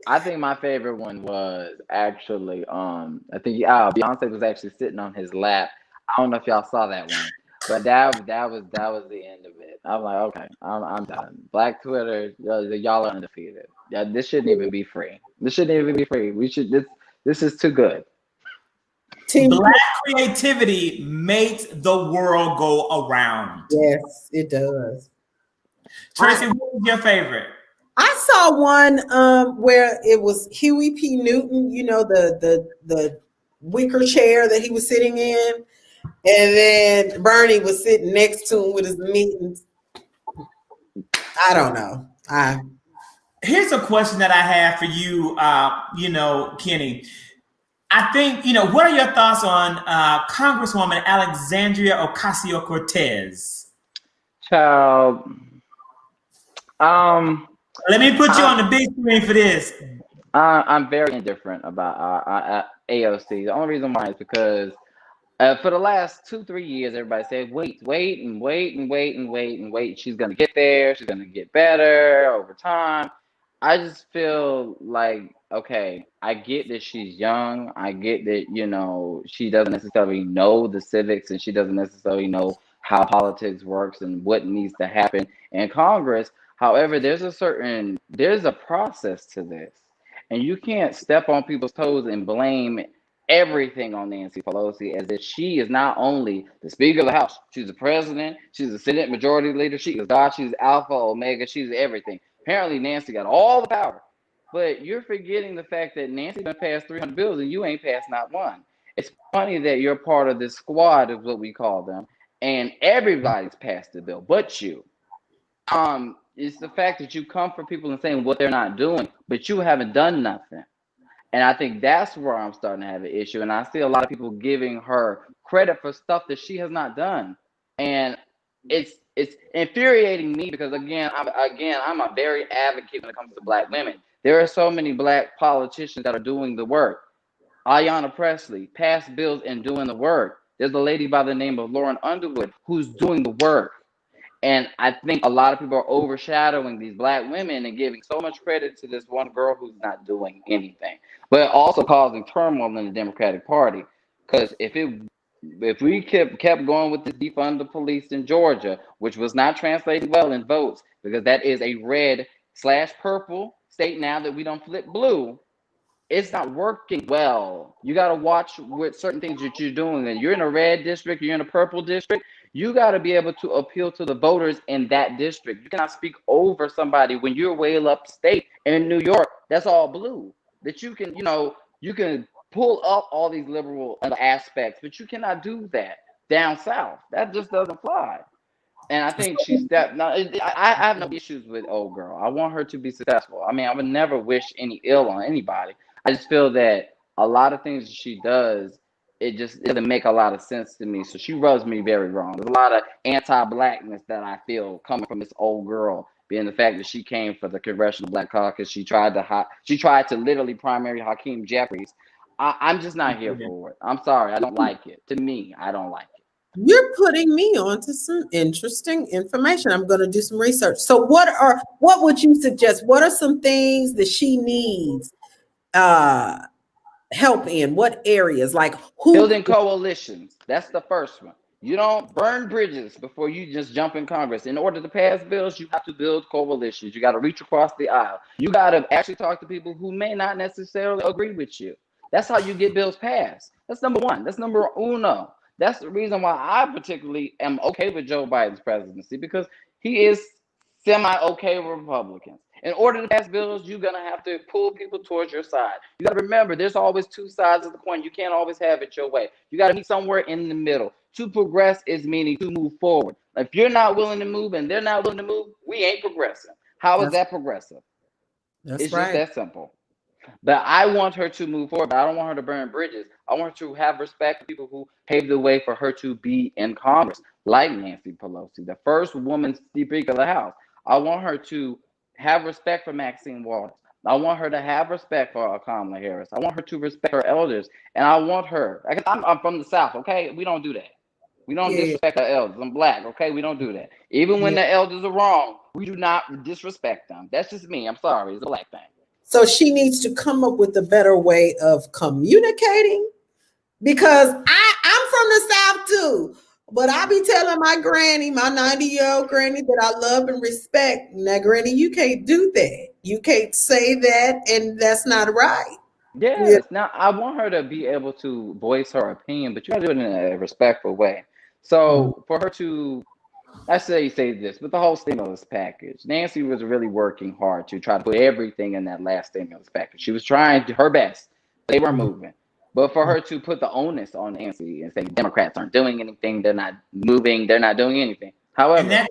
I think my favorite one was actually, I think Beyonce was actually sitting on his lap. I don't know if y'all saw that one, but that was the end of it. I'm like, okay, I'm done. Black Twitter, y'all are undefeated. Yeah, this shouldn't even be free. This is too good.
Black creativity makes the world go around.
Yes, it does.
Tracy, what was your favorite?
I saw one where it was Huey P. Newton, the wicker chair that he was sitting in, and then Bernie was sitting next to him with his meetings. I don't know.
Here's a question that I have for you, Kenny. I think, what are your thoughts on Congresswoman Alexandria Ocasio-Cortez?
Child.
Let me put you on the big screen for this.
I'm very indifferent about AOC. The only reason why is because for the last 2-3 years, everybody said, wait. She's going to get there. She's going to get better over time. I just feel like, okay, I get that she's young. I get that, she doesn't necessarily know the civics and she doesn't necessarily know how politics works and what needs to happen in Congress. However, there's a process to this, and you can't step on people's toes and blame everything on Nancy Pelosi as if she is not only the Speaker of the House, she's the President, she's the Senate Majority Leader, she is God, she's Alpha, Omega, she's everything. Apparently, Nancy got all the power. But you're forgetting the fact that Nancy done passed 300 bills and you ain't passed not one. It's funny that you're part of this squad, is what we call them, and everybody's passed the bill but you. It's the fact that you come for people and saying what they're not doing, but you haven't done nothing. And I think that's where I'm starting to have an issue. And I see a lot of people giving her credit for stuff that she has not done. And it's infuriating me because again, I'm a very advocate when it comes to Black women. There are so many Black politicians that are doing the work. Ayanna Pressley passed bills and doing the work. There's a lady by the name of Lauren Underwood who's doing the work. And I think a lot of people are overshadowing these Black women and giving so much credit to this one girl who's not doing anything, but also causing turmoil in the Democratic Party. Because if we kept going with this defund the police in Georgia, which was not translating well in votes, because that is a red/purple state now that we don't flip blue, it's not working well. You got to watch with certain things that you're doing. And you're in a red district, you're in a purple district. You got to be able to appeal to the voters in that district. You cannot speak over somebody when you're way upstate in New York. That's all blue. That you can, you can pull up all these liberal aspects, but you cannot do that down south. That just doesn't fly. And I think she stepped. Now, I have no issues with old girl. I want her to be successful. I mean, I would never wish any ill on anybody. I just feel that a lot of things she does, it doesn't make a lot of sense to me. So she rubs me very wrong. There's a lot of anti-Blackness that I feel coming from this old girl, being the fact that she came for the Congressional Black Caucus. She tried to literally primary Hakeem Jeffries. I'm just not here for it. I'm sorry. I don't like it. To me, I don't like it.
You're putting me onto some interesting information. I'm going to do some research. So what would you suggest? What are some things that she needs help in? What areas? Like who?
Building coalitions. That's the first one. You don't burn bridges before you just jump in Congress. In order to pass bills, you have to build coalitions. You got to reach across the aisle. You got to actually talk to people who may not necessarily agree with you. That's how you get bills passed. That's number one. That's number uno. That's the reason why I particularly am okay with Joe Biden's presidency, because he is semi-okay with Republicans. In order to pass bills, you're going to have to pull people towards your side. You got to remember, there's always two sides of the coin. You can't always have it your way. You got to meet somewhere in the middle. To progress is meaning to move forward. If you're not willing to move and they're not willing to move, we ain't progressing. How is that progressive? It's
right.
Just that simple. But I want her to move forward, but I don't want her to burn bridges. I want her to have respect for people who paved the way for her to be in Congress, like Nancy Pelosi, the first woman Speaker of the House. I want her to have respect for Maxine Waters. I want her to have respect for Kamala Harris. I want her to respect her elders. And I want her, I'm from the South, okay? We don't do that. We don't disrespect our elders. I'm Black, okay? We don't do that. Even when the elders are wrong, we do not disrespect them. That's just me. I'm sorry. It's a Black thing.
So she needs to come up with a better way of communicating, because I'm from the South too. But I be telling my granny, my 90-year-old granny, that I love and respect. Now, granny, you can't do that. You can't say that, and that's not right.
Yes. Now, I want her to be able to voice her opinion, but you got to do it in a respectful way. So for her to, I say this, but the whole stimulus package, Nancy was really working hard to try to put everything in that last stimulus package. She was trying her best. They were moving. But for her to put the onus on Nancy and say Democrats aren't doing anything, they're not moving, they're not doing anything. However,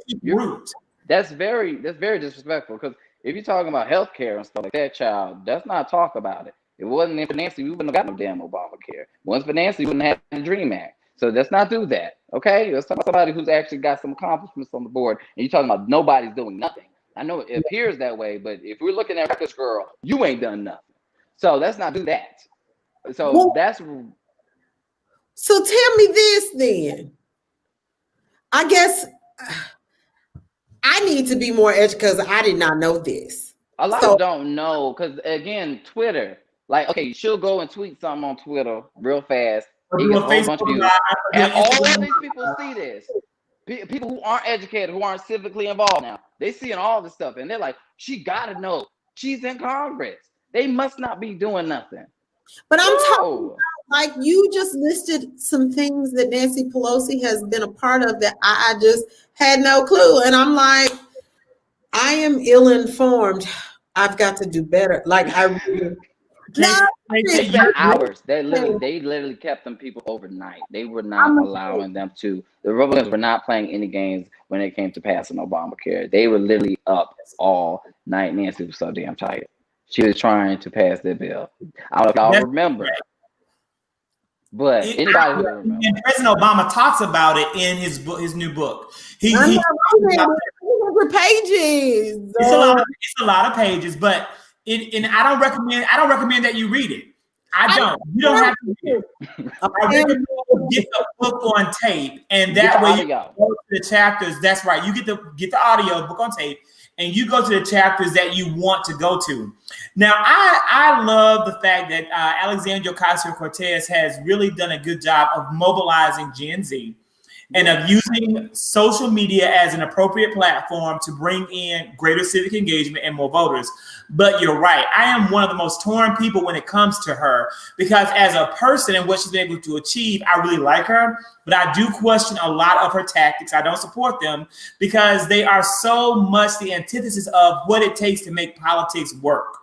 that's very disrespectful, because if you're talking about healthcare and stuff like that, child, that's not talk about it. It wasn't for Nancy, we wouldn't have got no damn Obamacare. It wasn't for Nancy, we wouldn't have the Dream Act. So let's not do that, okay? Let's talk about somebody who's actually got some accomplishments on the board, and you're talking about nobody's doing nothing. I know it appears that way, but if we're looking at Records Girl, you ain't done nothing. So let's not do that. So
So tell me this then. I guess I need to be more educated, because I did not know this.
A lot of don't know, because again, Twitter, like, okay, she'll go and tweet something on Twitter real fast. He gets a whole bunch of views. And all these people see this. People who aren't educated, who aren't civically involved now, they seeing all this stuff, and they're like, she gotta know. She's in Congress. They must not be doing nothing.
But I'm talking about like you just listed some things that Nancy Pelosi has been a part of that I just had no clue. And I'm like, I am ill-informed. I've got to do better. Like I really no,
They spent hours. They literally kept them people overnight. They were not allowing them to. The Republicans were not playing any games when it came to passing Obamacare. They were literally up all night. Nancy was so damn tired. She was trying to pass that bill. I don't know if y'all remember, but anybody who remember.
And President Obama talks about it in his book, his new book. He
pages.
It's a lot of pages, but and I don't recommend that you read it. I don't. You don't have to read it. I recommend you get the book on tape, and that way you go to the chapters. That's right. You get the audio book on tape, and you go to the chapters that you want to go to. Now, I love the fact that Alexandria Ocasio-Cortez has really done a good job of mobilizing Gen Z and of using social media as an appropriate platform to bring in greater civic engagement and more voters. But you're right. I am one of the most torn people when it comes to her, because as a person and what she's been able to achieve, I really like her, but I do question a lot of her tactics. I don't support them because they are so much the antithesis of what it takes to make politics work.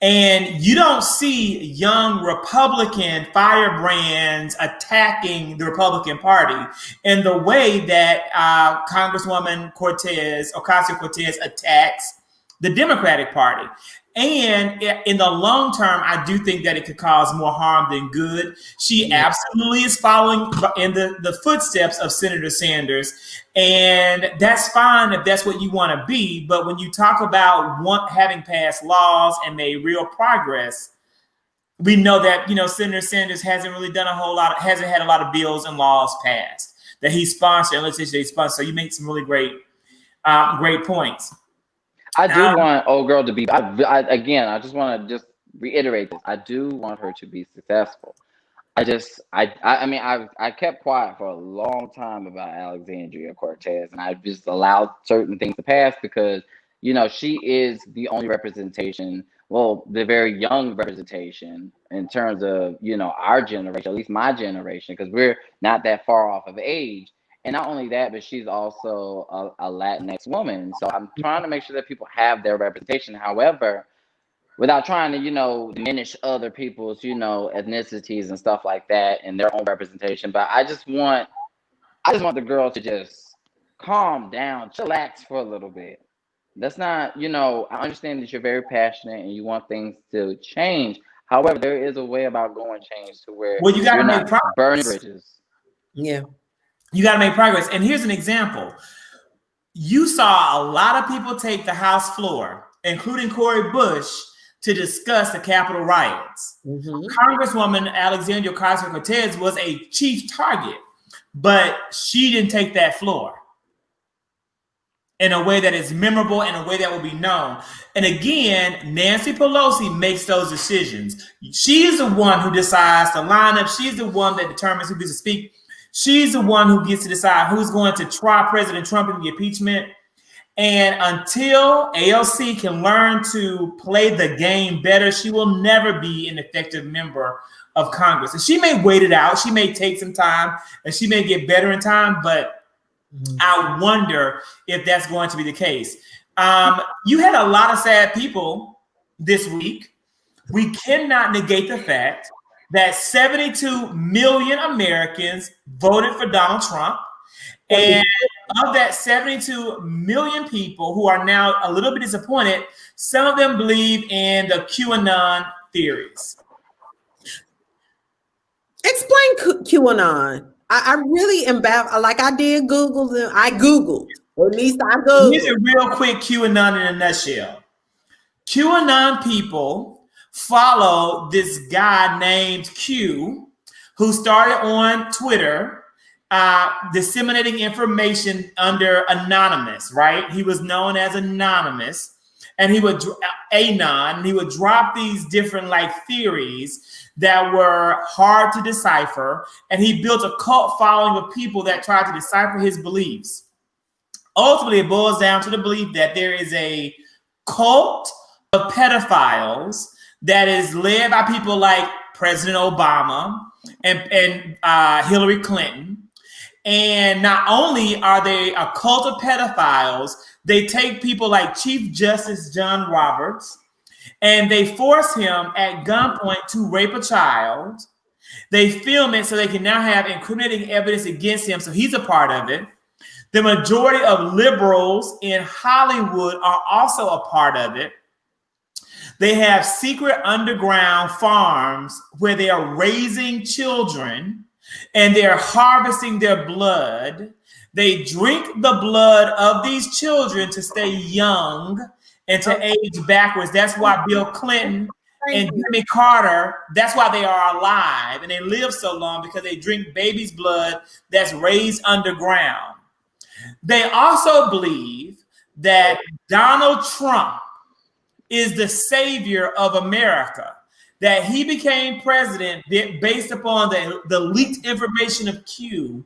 And you don't see young Republican firebrands attacking the Republican Party in the way that Congresswoman Ocasio-Cortez attacks the Democratic Party. And in the long term, I do think that it could cause more harm than good. She absolutely is following in the footsteps of Senator Sanders. And that's fine if that's what you want to be. But when you talk about having passed laws and made real progress, we know that, Senator Sanders hasn't really done hasn't had a lot of bills and laws passed that he sponsored and legislation he sponsored. So you make some really great points.
I do want old girl to be. I just want to reiterate this. I do want her to be successful. I kept quiet for a long time about Alexandria Cortez, and I just allowed certain things to pass because she is the only representation. Well, the very young representation in terms of our generation, at least my generation, because we're not that far off of age. And not only that, but she's also a Latinx woman. So I'm trying to make sure that people have their representation. However, without trying to, diminish other people's, ethnicities and stuff like that and their own representation. But I just want the girl to just calm down, chillax for a little bit. That's not, I understand that you're very passionate and you want things to change. However, there is a way about going change to where
you got to make progress.
Burning bridges.
Yeah.
You got to make progress. And here's an example. You saw a lot of people take the House floor, including Cori Bush, to discuss the Capitol riots. Mm-hmm. Congresswoman Alexandria Ocasio-Cortez was a chief target, but she didn't take that floor in a way that is memorable, in a way that will be known. And again, Nancy Pelosi makes those decisions. She is the one who decides the lineup. She's the one that determines who gets to speak. She's the one who gets to decide who's going to try President Trump in the impeachment. And until AOC can learn to play the game better, she will never be an effective member of Congress. And she may wait it out. She may take some time and she may get better in time, but I wonder if that's going to be the case. You had a lot of sad people this week. We cannot negate the fact that 72 million Americans voted for Donald Trump. And of that 72 million people who are now a little bit disappointed, some of them believe in the QAnon theories.
Explain QAnon. I really am bad. Like I did Google them. I Googled. Or at least I Googled.
Here's a real quick QAnon in a nutshell. QAnon people follow this guy named Q, who started on Twitter disseminating information under anonymous, right? He was known as Anonymous, and he would drop these different theories that were hard to decipher, and he built a cult following of people that tried to decipher his beliefs. Ultimately, it boils down to the belief that there is a cult of pedophiles that is led by people like President Obama and Hillary Clinton. And not only are they a cult of pedophiles, they take people like Chief Justice John Roberts and they force him at gunpoint to rape a child. They film it so they can now have incriminating evidence against him, so he's a part of it. The majority of liberals in Hollywood are also a part of it. They have secret underground farms where they are raising children and they're harvesting their blood. They drink the blood of these children to stay young and to age backwards. That's why Bill Clinton and Jimmy Carter, that's why they are alive and they live so long, because they drink baby's blood that's raised underground. They also believe that Donald Trump is the savior of America, that he became president based upon the leaked information of Q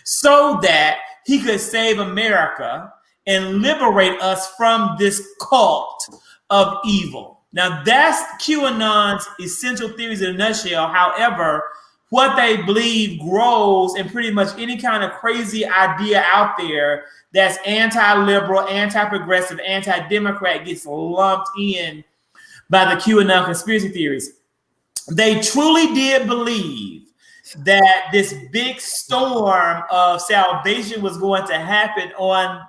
so that he could save America and liberate us from this cult of evil. Now, that's QAnon's essential theories in a nutshell. However, what they believe grows in pretty much any kind of crazy idea out there that's anti-liberal, anti-progressive, anti-democrat gets lumped in by the QAnon conspiracy theories. They truly did believe that this big storm of salvation was going to happen on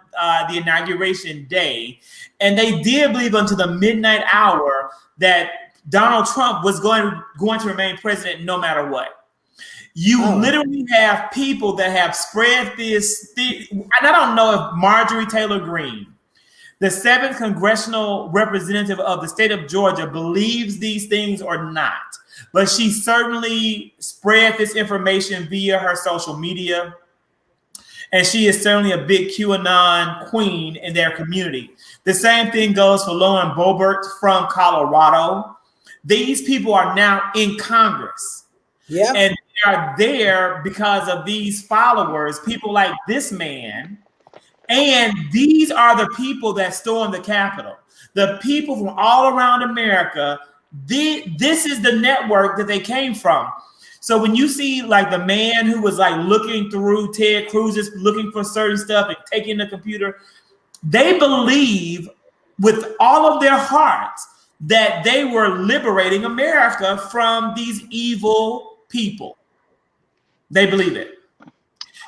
the inauguration day. And they did believe until the midnight hour that Donald Trump was going to remain president no matter what. You literally have people that have spread this thing. And I don't know if Marjorie Taylor Greene, the 7th congressional representative of the state of Georgia, believes these things or not. But she certainly spread this information via her social media. And she is certainly a big QAnon queen in their community. The same thing goes for Lauren Boebert from Colorado. These people are now in Congress. Yeah. And they are there because of these followers, people like this man. And these are the people that stormed the Capitol. The people from all around America. This is the network that they came from. So when you see like the man who was like looking through Ted Cruz's, looking for certain stuff and taking the computer, they believe with all of their hearts that they were liberating America from these evil people. They believe it.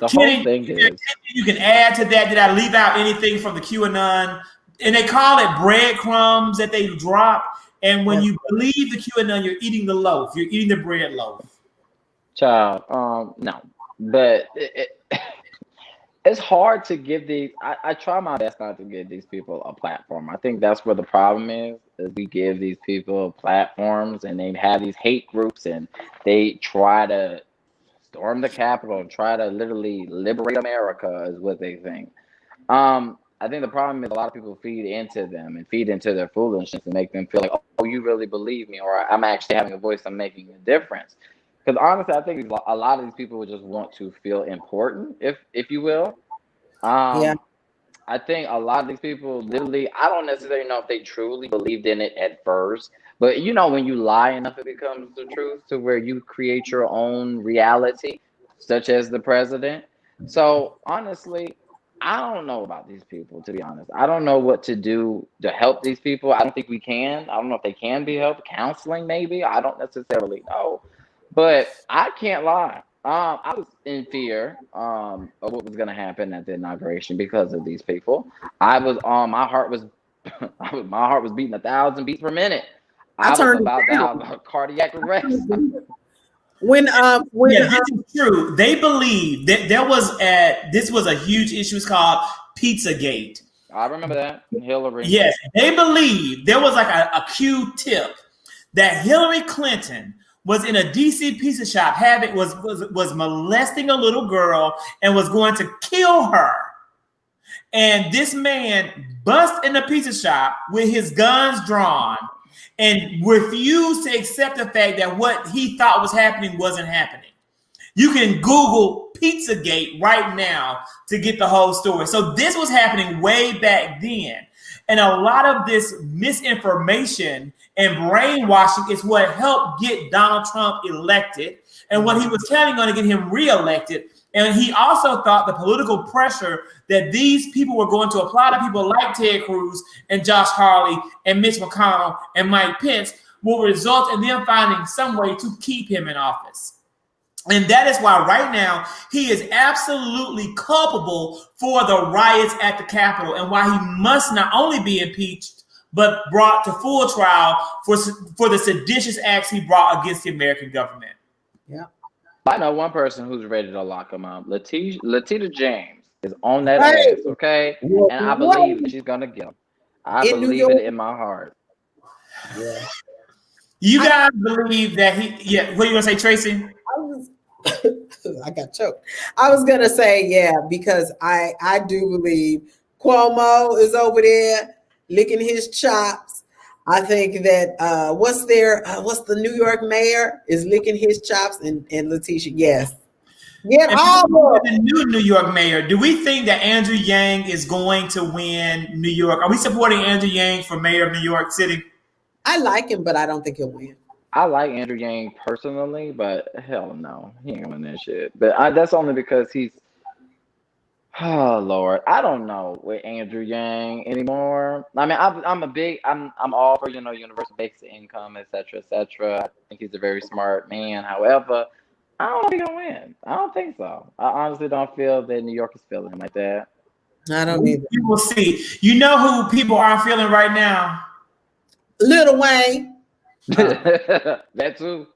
The whole thing is,
you can add to that. Did I leave out anything from the QAnon? And they call it breadcrumbs that they drop. And when you believe the QAnon, you're eating the loaf. You're eating the bread loaf.
Child, no. But it's hard to give these. I try my best not to give these people a platform. I think that's where the problem is we give these people platforms and they have these hate groups and they try to storm the Capitol and try to literally liberate America is what they think. I think the problem is a lot of people feed into them and feed into their foolishness and make them feel like, oh, you really believe me, or I'm actually having a voice, I'm making a difference. Because honestly, I think a lot of these people would just want to feel important, if you will. I think a lot of these people literally, I don't necessarily know if they truly believed in it at first, but you know, when you lie enough, it becomes the truth to where you create your own reality, such as the president. So honestly, I don't know about these people, to be honest. I don't know what to do to help these people. I don't think we can. I don't know if they can be helped. Counseling, maybe. I don't necessarily know. But I can't lie. I was in fear of what was going to happen at the inauguration because of these people. I was my heart was beating 1,000 beats per minute. I was about to have a cardiac arrest.
This is true. They believe that this was a huge issue. It's called Pizzagate.
I remember that. Hillary.
Yes, they believe there was like a Q-tip that Hillary Clinton was in a DC pizza shop, was molesting a little girl and was going to kill her. And this man bust in the pizza shop with his guns drawn and refused to accept the fact that what he thought was happening wasn't happening. You can Google Pizzagate right now to get the whole story. So this was happening way back then. And a lot of this misinformation and brainwashing is what helped get Donald Trump elected and what he was counting on to get him reelected. And he also thought the political pressure that these people were going to apply to people like Ted Cruz and Josh Hawley and Mitch McConnell and Mike Pence will result in them finding some way to keep him in office. And that is why right now he is absolutely culpable for the riots at the Capitol and why he must not only be impeached, but brought to full trial for the seditious acts he brought against the American government.
Yeah.
I know one person who's ready to lock him up. Latita James is on that ass, okay? And I believe she's gonna get him. I believe it in my heart.
Yeah.
You guys believe that he? Yeah. What are you gonna say, Tracy?
I got choked. I was gonna say because I do believe Cuomo is over there licking his chops. I think that what's the New York mayor is licking his chops and Letitia, yes. Get all
the new New York mayor. Do we think that Andrew Yang is going to win New York? Are we supporting Andrew Yang for mayor of New York City?
I like him, but I don't think he'll win.
I like Andrew Yang personally, but hell no, he ain't gonna win that shit. But that's only because he's, oh Lord, I don't know with Andrew Yang anymore. I mean, I'm all for universal basic income, etc., etc. I think he's a very smart man. However, I don't think he's gonna win. I don't think so. I honestly don't feel that New York is feeling him like that.
I don't either.
We will see. You know who people are feeling right now?
Lil Wayne.
That too.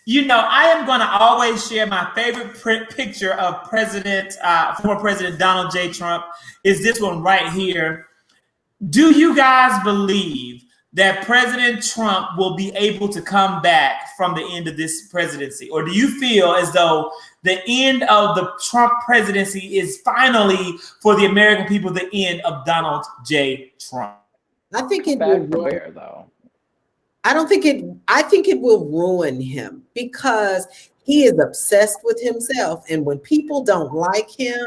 I am going to always share my favorite picture of former President Donald J. Trump is this one right here. Do you guys believe that President Trump will be able to come back from the end of this presidency? Or do you feel as though the end of the Trump presidency is finally, for the American people, the end of Donald J. Trump?
I think it will.
Where though?
I think it will ruin him because he is obsessed with himself. And when people don't like him,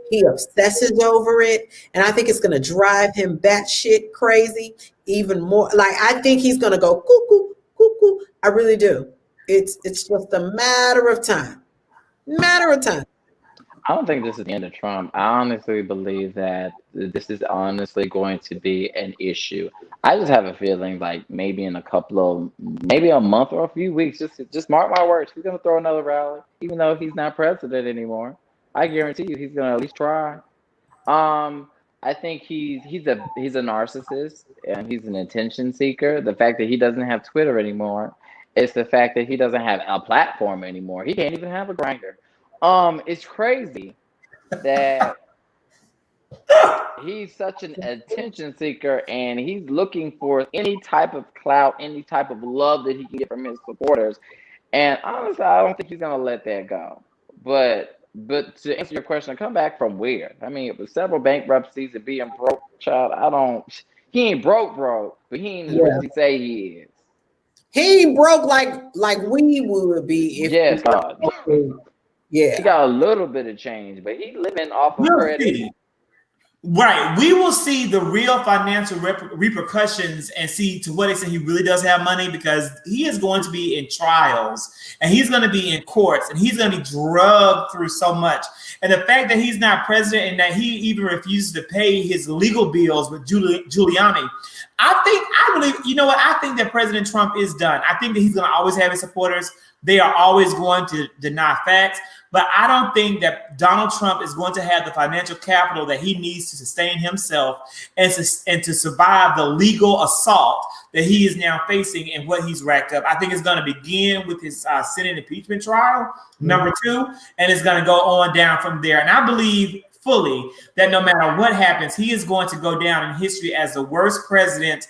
he obsesses over it. And I think it's going to drive him batshit crazy even more. Like, I think he's going to go cuckoo, cuckoo. I really do. It's just a matter of time.
I don't think this is the end of Trump. I honestly believe that this is honestly going to be an issue. I just have a feeling like maybe in maybe a month or a few weeks, just mark my words, he's going to throw another rally, even though he's not president anymore. I guarantee you he's going to at least try. I think he's a narcissist and he's an attention seeker. The fact that he doesn't have Twitter anymore, it's the fact that he doesn't have a platform anymore. He can't even have a grinder. It's crazy that he's such an attention seeker and he's looking for any type of clout, any type of love that he can get from his supporters. And honestly, I don't think he's gonna let that go. But to answer your question, come back from where? I mean, it was several bankruptcies and being broke, child. He ain't broke, but he ain't as rich as he say he is.
He ain't broke like we would be if
yes, God.
Yeah,
he got a little bit of change, but he living off of credit.
Right. We will see the real financial repercussions and see to what extent he really does have money, because he is going to be in trials and he's going to be in courts and he's going to be drugged through so much. And the fact that he's not president and that he even refuses to pay his legal bills with Giuliani, I think that President Trump is done. I think that he's going to always have his supporters. They are always going to deny facts. But I don't think that Donald Trump is going to have the financial capital that he needs to sustain himself and to survive the legal assault that he is now facing and what he's racked up. I think it's going to begin with his Senate impeachment trial, number 2, and it's going to go on down from there. And I believe fully that no matter what happens, he is going to go down in history as the worst president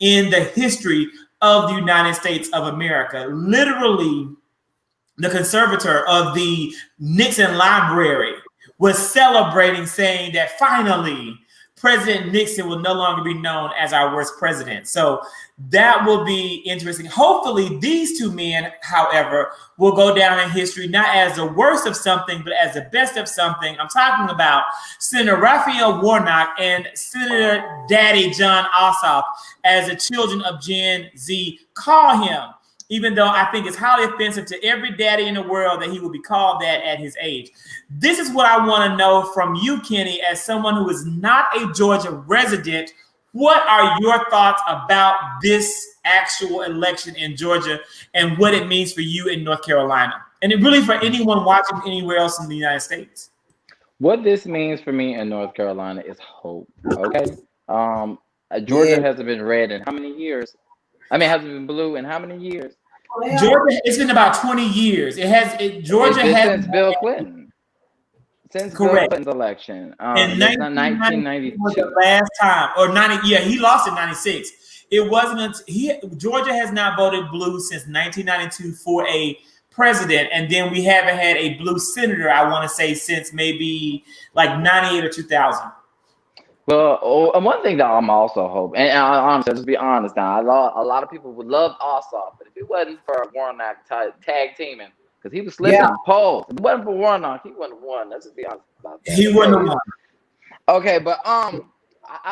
in the history of the United States of America. Literally, the conservator of the Nixon Library was celebrating, saying that finally President Nixon will no longer be known as our worst president. So that will be interesting. Hopefully, these two men, however, will go down in history not as the worst of something, but as the best of something. I'm talking about Senator Raphael Warnock and Senator Daddy John Ossoff, as the children of Gen Z call him, even though I think it's highly offensive to every daddy in the world that he will be called that at his age. This is what I want to know from you, Kenny, as someone who is not a Georgia resident. What are your thoughts about this actual election in Georgia and what it means for you in North Carolina? And it really for anyone watching anywhere else in the United States.
What this means for me in North Carolina is hope. Okay. Georgia hasn't been red in how many years? I mean, hasn't been blue in how many years?
Georgia, it's been about 20 years. Georgia has
since Bill Clinton. Since Bill Clinton's election.
In 1992. Was the last time, or 90, yeah, he lost in 96. It wasn't Georgia has not voted blue since 1992 for a president, and then we haven't had a blue senator, I want to say, since maybe like 98 or 2000.
Well, one thing that I'm also hoping, and honestly, just be honest now, a lot of people would love Ossoff, but if it wasn't for Warnock tag teaming, because he was slipping polls, if it wasn't for Warnock, he wouldn't have won. Let's just be honest about that.
He wouldn't have won.
Okay, but I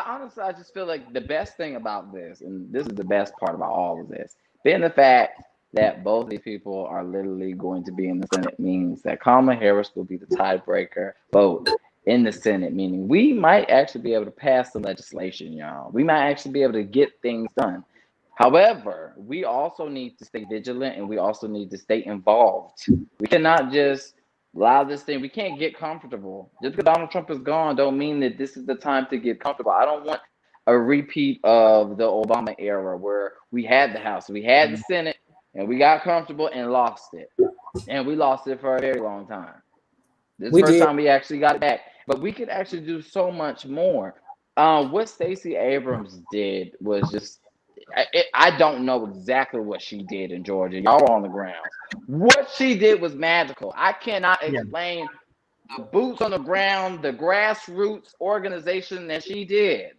honestly, I just feel like the best thing about this, and this is the best part about all of this, being the fact that both these people are literally going to be in the Senate, means that Kamala Harris will be the tiebreaker vote in the Senate, meaning we might actually be able to pass the legislation, y'all. We might actually be able to get things done. However, we also need to stay vigilant, and we also need to stay involved. We cannot just allow this thing. We can't get comfortable. Just because Donald Trump is gone don't mean that this is the time to get comfortable. I don't want a repeat of the Obama era where we had the House, we had the Senate, and we got comfortable and lost it. And we lost it for a very long time. This is the first time we actually got it back. But we could actually do so much more. What Stacey Abrams did was just, I don't know exactly what she did in Georgia. Y'all were on the ground. What she did was magical. I cannot explain the boots on the ground, the grassroots organization that she did.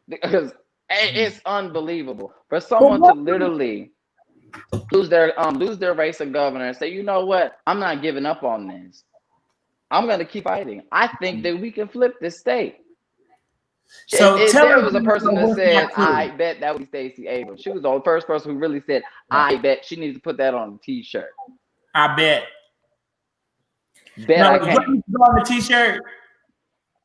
Because it's unbelievable. For someone to literally lose their race of governor and say, you know what, I'm not giving up on this. I'm going to keep fighting. I think that we can flip this state. So there was a person that said, I bet that would be Stacey Abrams. She was the first person who really said, I bet she needs to put that on a t-shirt.
I bet.
Bet
no,
I can.
On the t-shirt.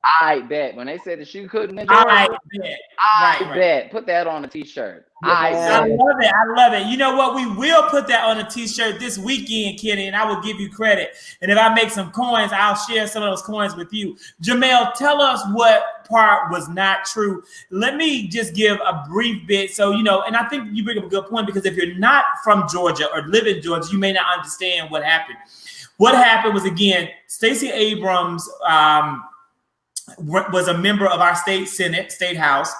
I bet. When they said that she couldn't enjoy
I
it,
bet.
I bet. Put that on a t-shirt.
I love it. I love it. You know what? We will put that on a t-shirt this weekend, Kenny, and I will give you credit. And if I make some coins, I'll share some of those coins with you. Jamel, tell us what part was not true. Let me just give a brief bit. So, and I think you bring up a good point, because if you're not from Georgia or live in Georgia, you may not understand what happened. What happened was, again, Stacey Abrams was a member of our state house.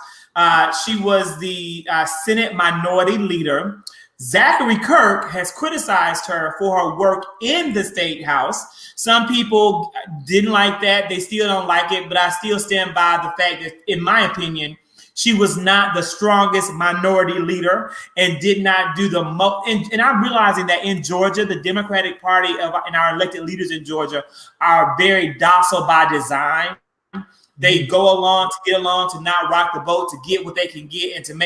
She was the Senate minority leader. Zachary Kirk has criticized her for her work in the state house. Some people didn't like that. They still don't like it, but I still stand by the fact that, in my opinion, she was not the strongest minority leader and did not do the most. And I'm realizing that in Georgia, the Democratic Party and our elected leaders in Georgia are very docile by design. They go along to get along, to not rock the boat, to get what they can get, and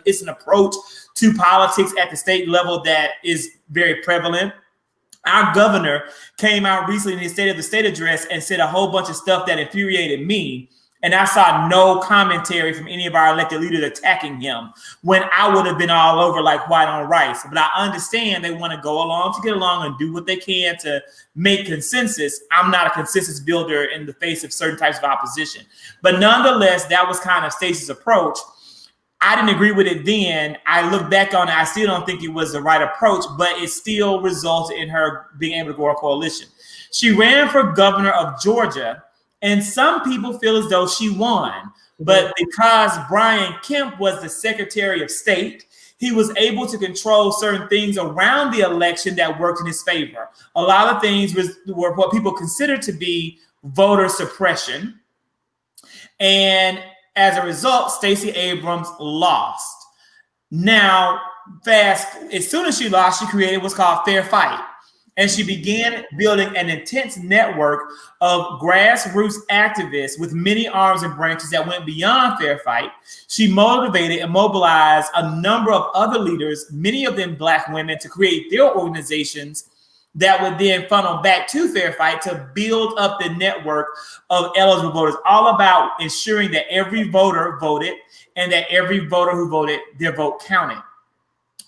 it's an approach to politics at the state level that is very prevalent. Our governor came out recently in his State of the State address and said a whole bunch of stuff that infuriated me. And I saw no commentary from any of our elected leaders attacking him, when I would have been all over like white on rice. But I understand they want to go along to get along and do what they can to make consensus. I'm not a consensus builder in the face of certain types of opposition. But nonetheless, that was kind of Stacey's approach. I didn't agree with it then. I look back on it, I still don't think it was the right approach, but it still resulted in her being able to go a coalition. She ran for governor of Georgia, and some people feel as though she won. But because Brian Kemp was the Secretary of State, he was able to control certain things around the election that worked in his favor. A lot of things were what people consider to be voter suppression. And as a result, Stacey Abrams lost. Now, as soon as she lost, she created what's called Fair Fight. And she began building an intense network of grassroots activists with many arms and branches that went beyond Fair Fight. She motivated and mobilized a number of other leaders, many of them Black women, to create their organizations that would then funnel back to Fair Fight to build up the network of eligible voters, all about ensuring that every voter voted and that every voter who voted, their vote counted.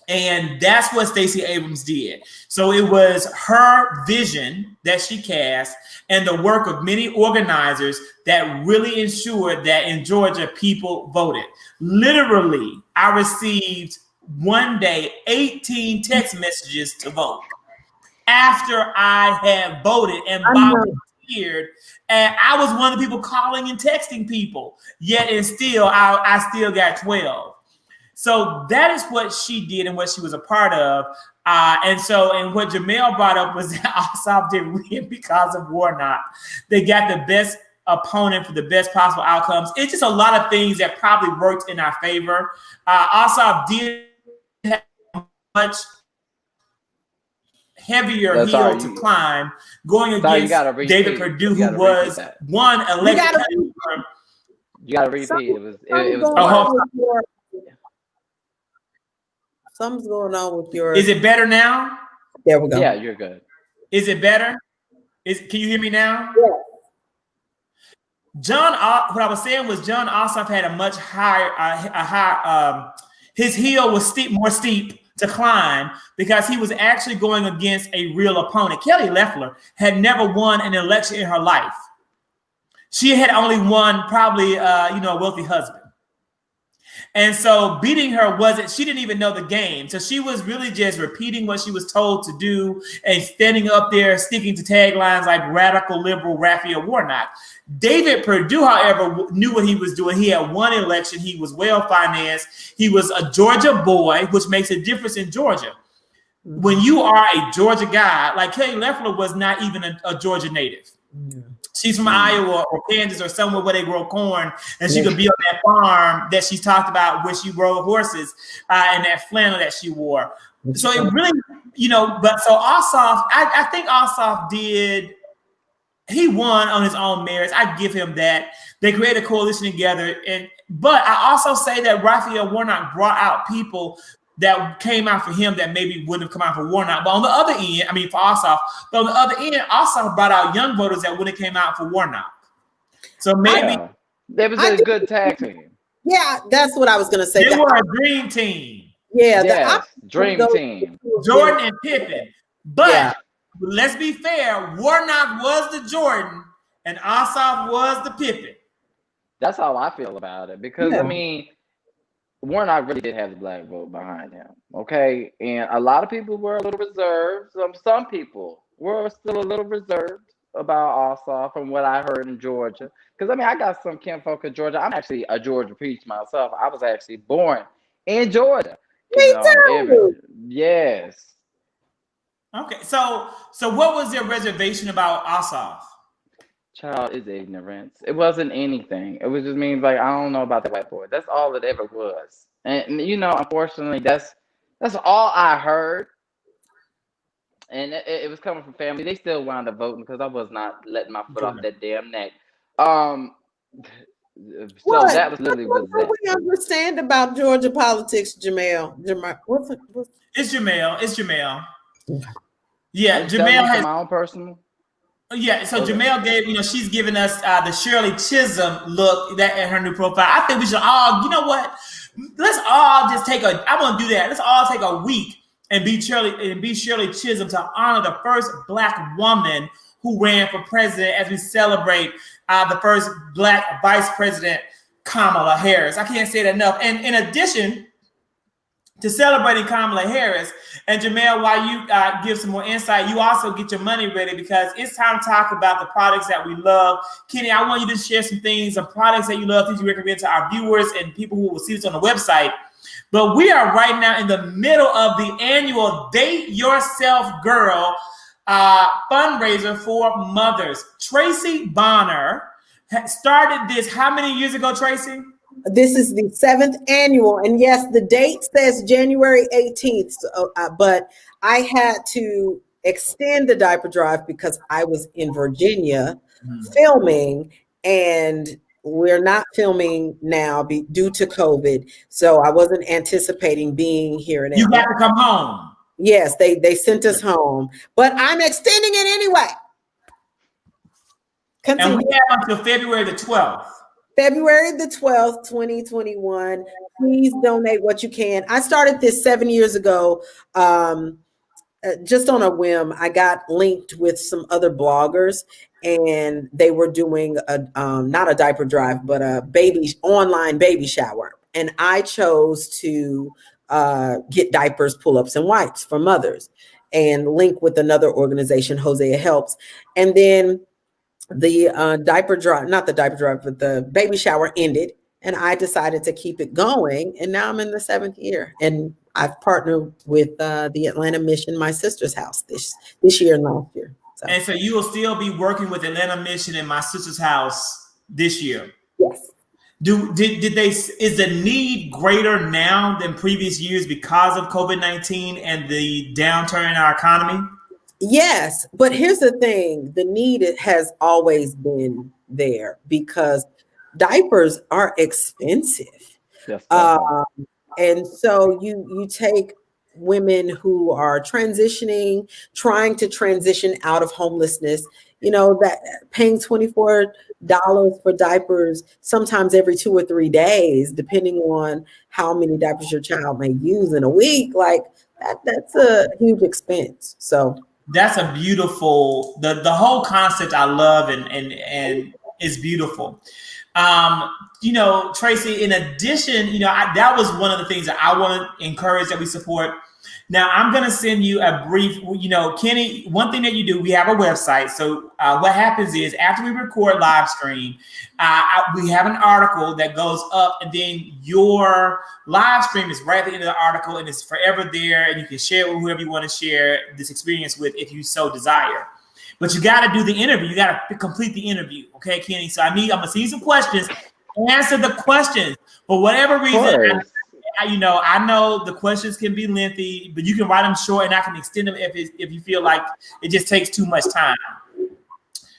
And that's what Stacey Abrams did. So it was her vision that she cast and the work of many organizers that really ensured that in Georgia, people voted. Literally, I received one day 18 text messages to vote after I had voted and volunteered. And I was one of the people calling and texting people, yet and still, I still got 12. So that is what she did and what she was a part of. And what Jamel brought up was that Ossoff did win because of Warnock. They got the best opponent for the best possible outcomes. It's just a lot of things that probably worked in our favor. Ossoff did have much heavier hill to climb going against David Perdue, who was one elected.
You got to repeat. It was
Something's going on with your.
Is it better now?
There we go.
Yeah, you're good.
Is it better? Can you hear me now?
Yeah.
What I was saying was John Ossoff had a much higher, his hill was more steep to climb because he was actually going against a real opponent. Kelly Loeffler had never won an election in her life. She had only won probably, a wealthy husband. And so beating her she didn't even know the game. So she was really just repeating what she was told to do and standing up there, sticking to taglines like radical liberal Raphael Warnock. David Perdue, however, knew what he was doing. He had won election. He was well financed. He was a Georgia boy, which makes a difference in Georgia. When you are a Georgia guy, like Kelly Loeffler was not even a Georgia native. Yeah. She's from Iowa or Kansas or somewhere where they grow corn, and she could be on that farm that she talked about where she rode horses and that flannel that she wore. So it really, but so Ossoff, I think Ossoff he won on his own merits. I give him that. They created a coalition together. But I also say that Raphael Warnock brought out people that came out for him that maybe wouldn't have come out for Warnock. But on the other end, for Ossoff, but on the other end, Ossoff brought out young voters that wouldn't have came out for Warnock. So maybe
there was a good tag team.
Yeah, that's what I was going to say.
They were a dream team.
Yeah,
dream team.
Jordan and Pippen. But let's be fair, Warnock was the Jordan and Ossoff was the Pippen.
That's how I feel about it because, Warnock really did have the Black vote behind him, okay? And a lot of people were a little reserved. Some people were still a little reserved about Ossoff from what I heard in Georgia. Because, I got some kinfolk in Georgia. I'm actually a Georgia peach myself. I was actually born in Georgia.
Me too.
Yes.
Okay, so what was your reservation about Ossoff?
Child is ignorance. It wasn't anything. It was just means like I don't know about the white boy. That's all it ever was. And unfortunately, that's all I heard. And it was coming from family. They still wound up voting because I was not letting my foot off that damn neck. So that was literally what
we understand about Georgia politics, Jamel.
It's Jamel. Yeah, Jamel has
my own personal.
Yeah, so Jamel gave, she's giving us the Shirley Chisholm look that in her new profile. I think we should all, let's all just I want to do that. Let's all take a week and be Shirley Chisholm to honor the first Black woman who ran for president as we celebrate the first Black vice president, Kamala Harris. I can't say it enough. And in addition to celebrating Kamala Harris, and Jamel, while you give some more insight, you also get your money ready because it's time to talk about the products that we love. Kenny, I want you to share some things, some products that you love, things you recommend to our viewers and people who will see this on the website. But we are right now in the middle of the annual Date Yourself Girl fundraiser for mothers. Tracy Bonner started this how many years ago, Tracy?
This is the 7th annual, and yes, the date says January 18th, but I had to extend the diaper drive because I was in Virginia filming, and we're not filming now due to COVID, so I wasn't anticipating being here in
You
Atlanta.
got to come home.
Yes, they sent us home, but I'm extending it anyway. Continue.
And we have until February the 12th.
February the 12th, 2021. Please donate what you can. I started this 7 years ago, just on a whim. I got linked with some other bloggers, and they were doing not a diaper drive, but a online baby shower. And I chose to get diapers, pull-ups, and wipes for mothers, and link with another organization, Hosea Helps. And then the diaper drive, not the diaper drive, but the baby shower ended, and I decided to keep it going. And now I'm in the 7th year, and I've partnered with the Atlanta Mission, my sister's house, this year and last year. So.
And so you will still be working with Atlanta Mission and my sister's house this year.
Yes.
Is the need greater now than previous years because of COVID-19 and the downturn in our economy?
Yes, but here's the thing: the need has always been there because diapers are expensive.
Yes,
and so you take women who are transitioning, trying to transition out of homelessness, that paying $24 for diapers, sometimes every 2 or 3 days, depending on how many diapers your child may use in a week, like that's a huge expense. So
that's a beautiful, the whole concept I love and is beautiful. Tracy, in addition, that was one of the things that I want to encourage that we support. Now I'm going to send you a brief, Kenny, one thing that you do, we have a website. So what happens is after we record live stream, we have an article that goes up, and then your live stream is right at the end of the article, and it's forever there, and you can share it with whoever you want to share this experience with if you so desire. But you got to do the interview. You got to complete the interview. Okay, Kenny? So I'm going to see some questions. Answer the questions. For whatever reason, I know the questions can be lengthy, but you can write them short, and I can extend them if you feel like it just takes too much time.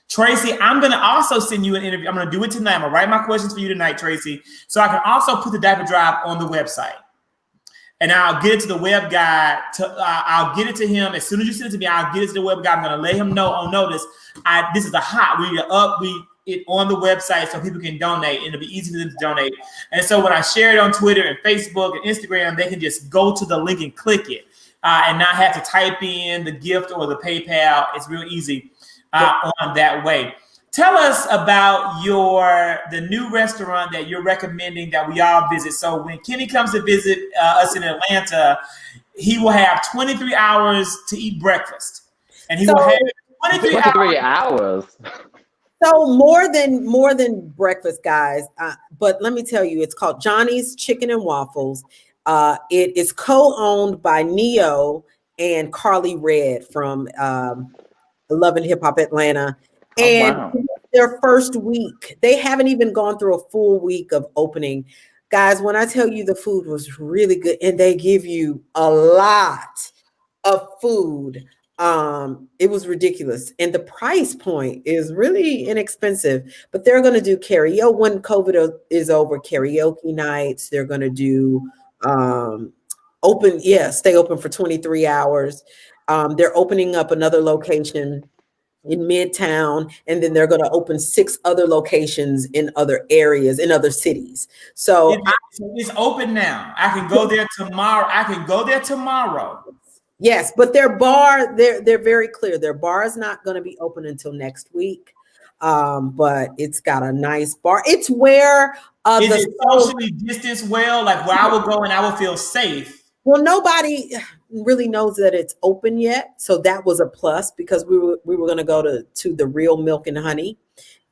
Tracy, I'm going to also send you an interview. I'm going to do it tonight. I'm going to write my questions for you tonight, Tracy, so I can also put the diaper drive on the website. And I'll get it to the web guy. I'll get it to him as soon as you send it to me. I'll get it to the web guy. I'm going to let him know on notice. This is it on the website so people can donate, and it'll be easy for them to donate. And so when I share it on Twitter and Facebook and Instagram, they can just go to the link and click it and not have to type in the gift or the PayPal. It's real easy on that way. Tell us about the new restaurant that you're recommending that we all visit. So when Kenny comes to visit us in Atlanta, he will have 23 hours to eat breakfast. And he will have 23
hours.
So more than breakfast, guys. But let me tell you, it's called Johnny's Chicken and Waffles. It is co-owned by Neo and Carly Red from Love and Hip Hop Atlanta. And their first week, they haven't even gone through a full week of opening. Guys, when I tell you the food was really good, and they give you a lot of food, it was ridiculous. And the price point is really inexpensive, but they're going to do karaoke when COVID is over, karaoke nights. They're going to do stay open for 23 hours. They're opening up another location in Midtown, and then they're going to open 6 other locations in other areas, in other cities. So
it's open now. I can go there tomorrow.
Yes, but their bar, they're very clear. Their bar is not going to be open until next week. But it's got a nice bar. It's where
is it socially distanced well, like where I will go and I will feel safe?
Well, nobody really knows that it's open yet, so that was a plus because we were going to go to the Real Milk and Honey,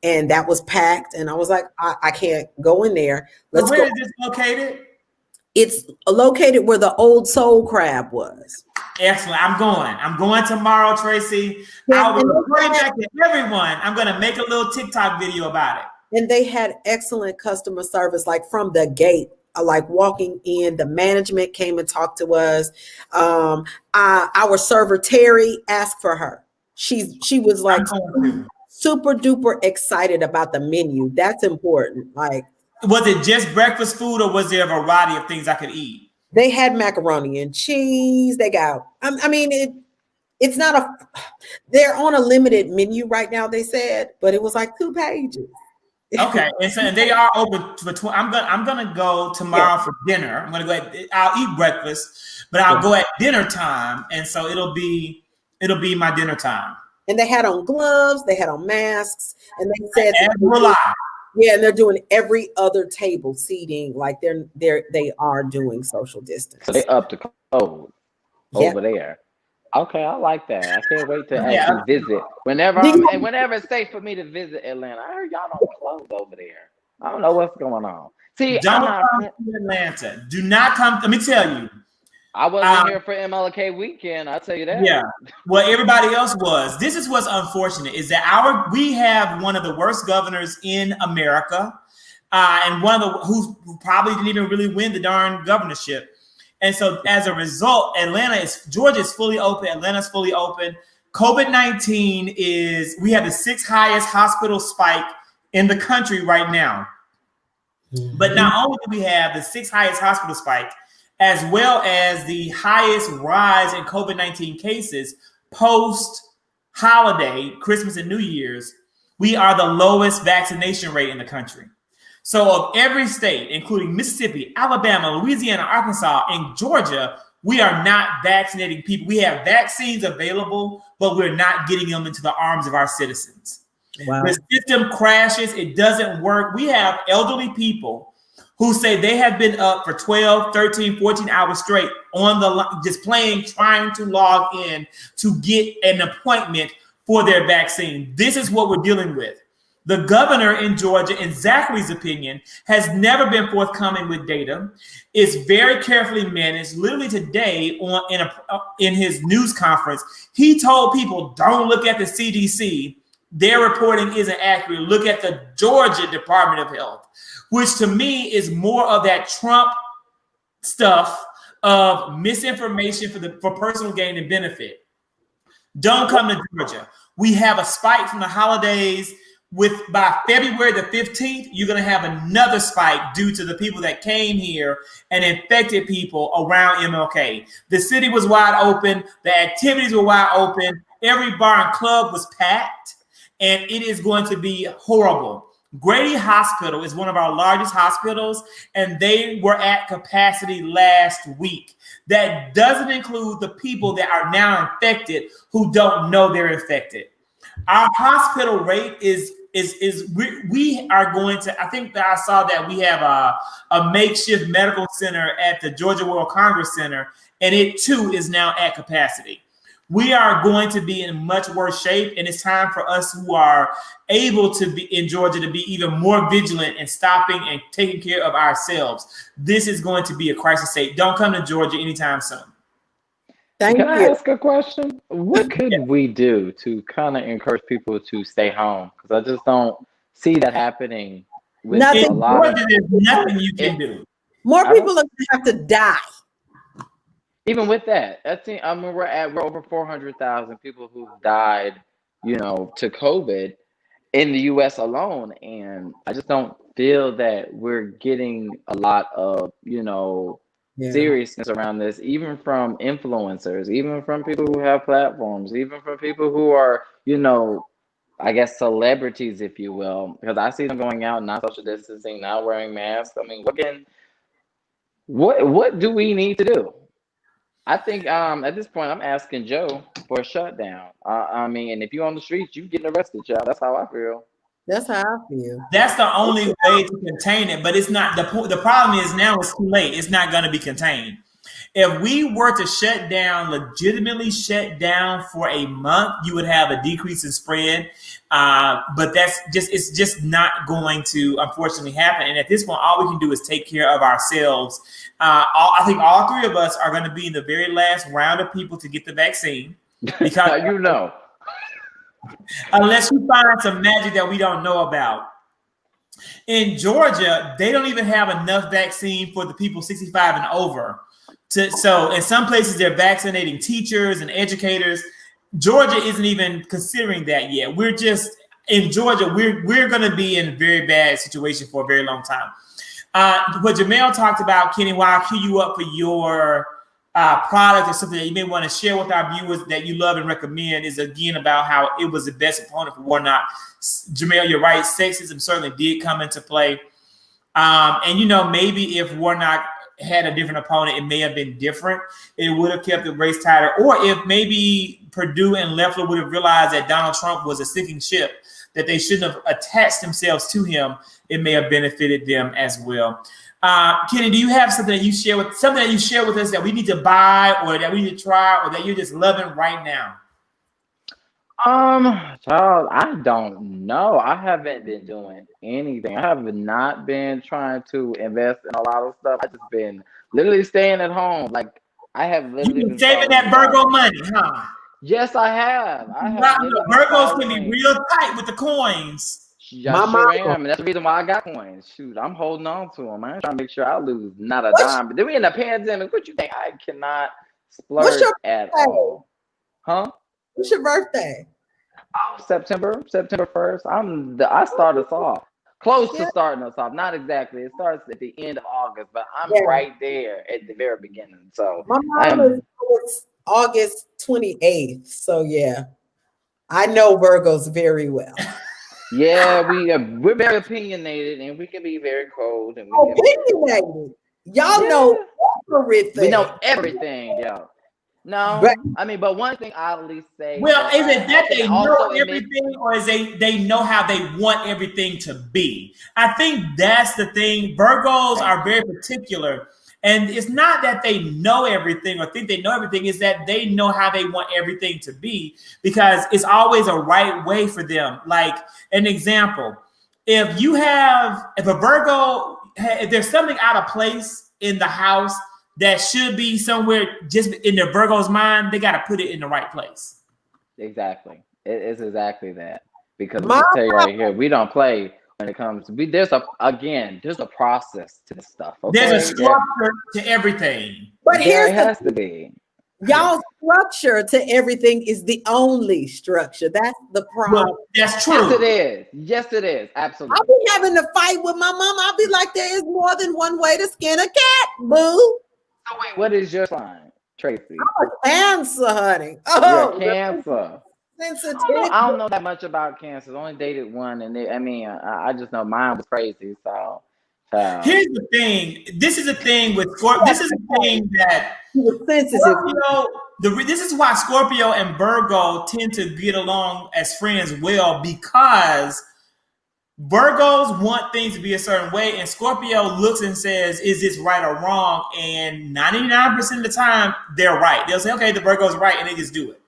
and that was packed. And I was like, I can't go in there.
Where is this located?
It's located where the old Soul Crab was.
Excellent. I'm going tomorrow, Tracy. I will report back to everyone. I'm going to make a little TikTok video about it.
And they had excellent customer service, like from the gate. Like walking in, the management came and talked to us. Our server Terry asked for her. She was like super duper excited about the menu. That's important. Like,
was it just breakfast food, or was there a variety of things I could eat?
they had macaroni and cheese. They got. I mean, it's not a. They're on a limited menu right now. They said, but it was like 2 pages.
Okay, and so they are open for. I'm gonna go tomorrow for dinner. I'm gonna go. I'll eat breakfast, but I'll go at dinner time, and so it'll be my dinner time.
And they had on gloves, they had on masks, and they said, and they're doing every other table seating, like they are doing social distance.
So they up the code over there. Okay, I like that. I can't wait to actually visit whenever it's safe for me to visit Atlanta. I heard y'all don't close over there. I don't know what's going on. See,
don't come to Atlanta. Do not come. Let me tell you.
I wasn't here for MLK weekend. I'll tell you that.
Yeah. Well, everybody else was. This is what's unfortunate is that we have one of the worst governors in America, and one of the who probably didn't even really win the darn governorship. And so as a result, Georgia is fully open. Atlanta's fully open. COVID-19 we have the 6th highest hospital spike in the country right now. Mm-hmm. But not only do we have the 6th highest hospital spike, as well as the highest rise in COVID-19 cases post-holiday, Christmas and New Year's, we are the lowest vaccination rate in the country. So of every state, including Mississippi, Alabama, Louisiana, Arkansas, and Georgia, we are not vaccinating people. We have vaccines available, but we're not getting them into the arms of our citizens. Wow. The system crashes. It doesn't work. We have elderly people who say they have been up for 12, 13, 14 hours straight on just trying to log in to get an appointment for their vaccine. This is what we're dealing with. The governor in Georgia, in Zachary's opinion, has never been forthcoming with data. It's very carefully managed. Literally today in his news conference, he told people, don't look at the CDC. Their reporting isn't accurate. Look at the Georgia Department of Health, which to me is more of that Trump stuff of misinformation for personal gain and benefit. Don't come to Georgia. We have a spike from the holidays. By February the 15th, you're going to have another spike due to the people that came here and infected people around MLK. The city was wide open. The activities were wide open. Every bar and club was packed, and it is going to be horrible. Grady Hospital is one of our largest hospitals, and they were at capacity last week. That doesn't include the people that are now infected who don't know they're infected. Our hospital rate we are going to, I think that I saw that we have a makeshift medical center at the Georgia World Congress Center, and it too is now at capacity. We are going to be in much worse shape, and it's time for us who are able to be in Georgia to be even more vigilant and stopping and taking care of ourselves. This is going to be a crisis state. Don't come to Georgia anytime soon.
Can I ask a question? What could we do to kind of encourage people to stay home? Because I just don't see that happening. With
nothing.
There's nothing you can do.
More people are going to have to die.
Even with that, we're over 400,000 people who've died, to COVID in the U.S. alone, and I just don't feel that we're getting a lot of, seriousness around this, even from influencers, even from people who have platforms, even from people who are, I guess celebrities, if you will, because I see them going out, not social distancing, not wearing masks. I mean, what do we need to do? I think at this point, I'm asking Joe for a shutdown. I mean, and if you're on the streets, you getting arrested, Joe. That's how I feel.
That's how I feel.
That's the only way to contain it, but it's not. The problem is now it's too late. It's not going to be contained. If we were to legitimately shut down for a month, you would have a decrease in spread. But it's just not going to unfortunately happen. And at this point, all we can do is take care of ourselves. I think all three of us are going to be in the very last round of people to get the vaccine. Because unless you find some magic that we don't know about. In Georgia, they don't even have enough vaccine for the people 65 and over. So in some places, they're vaccinating teachers and educators. Georgia isn't even considering that yet. We're just in Georgia. We're going to be in a very bad situation for a very long time. What Jamel talked about, Kenny, while I cue you up for your product or something that you may want to share with our viewers that you love and recommend, is again about how it was the best opponent for Warnock. Jamel, you're right. Sexism certainly did come into play. And, you know, maybe if Warnock had a different opponent, it may have been different. It would have kept the race tighter. Or if maybe Purdue and Loeffler would have realized that Donald Trump was a sinking ship, that they shouldn't have attached themselves to him, it may have benefited them as well. Kenny, do you have something that you share with us that we need to buy or that we need to try or that you're just loving right now?
Child, I don't know. I haven't been doing anything. I have not been trying to invest in a lot of stuff. I've just been literally staying at home. Like I have literally
You've been saving that Virgo money, huh?
Yes, I have.
Virgos can be real tight with the coins.
I sure am, and that's the reason why I got coins. Shoot, I'm holding on to them. I'm trying to make sure I lose not a dime. But then we in a pandemic. What you think? I cannot splurge at all. Huh?
What's your birthday?
Oh, September 1st. I start us off. Close to starting us off. Not exactly. It starts at the end of August, but I'm right there at the very beginning. So
my mom is August 28th. So yeah, I know Virgos very well.
Yeah, we're very opinionated and we can be very cold and
opinionated. Y'all know everything.
We know everything, yo. No, I mean, but one thing I'll at least say.
Well, is it that they know everything, or is they know how they want everything to be? I think that's the thing. Virgos are very particular. And it's not that they know everything or think they know everything, it's that they know how they want everything to be because it's always a right way for them. Like an example, if a Virgo, if there's something out of place in the house that should be somewhere just in the Virgo's mind, they got to put it in the right place.
Exactly. It's exactly that. Because I'll tell you right here, we don't play. When it comes to there's a process to this stuff. Okay?
There's a structure to everything.
But
here it has to be.
Y'all structure to everything is the only structure. That's the problem.
Well, that's true.
Yes, it is. Absolutely.
I'll be having to fight with my mom. I'll be like, there is more than one way to skin a cat, boo.
So wait, what is your sign, Tracy?
I'm a Cancer, honey.
You're a Cancer.
I
don't know that much about Cancers. I only dated one, and I just know mine was crazy. So
here's the thing. This is a thing with Scorpio. This is a thing that Scorpio. This is why Scorpio and Virgo tend to get along as friends well, because Virgos want things to be a certain way, and Scorpio looks and says, "Is this right or wrong?" And 99% of the time, they're right. They'll say, "Okay, the Virgo's right," and they just do it.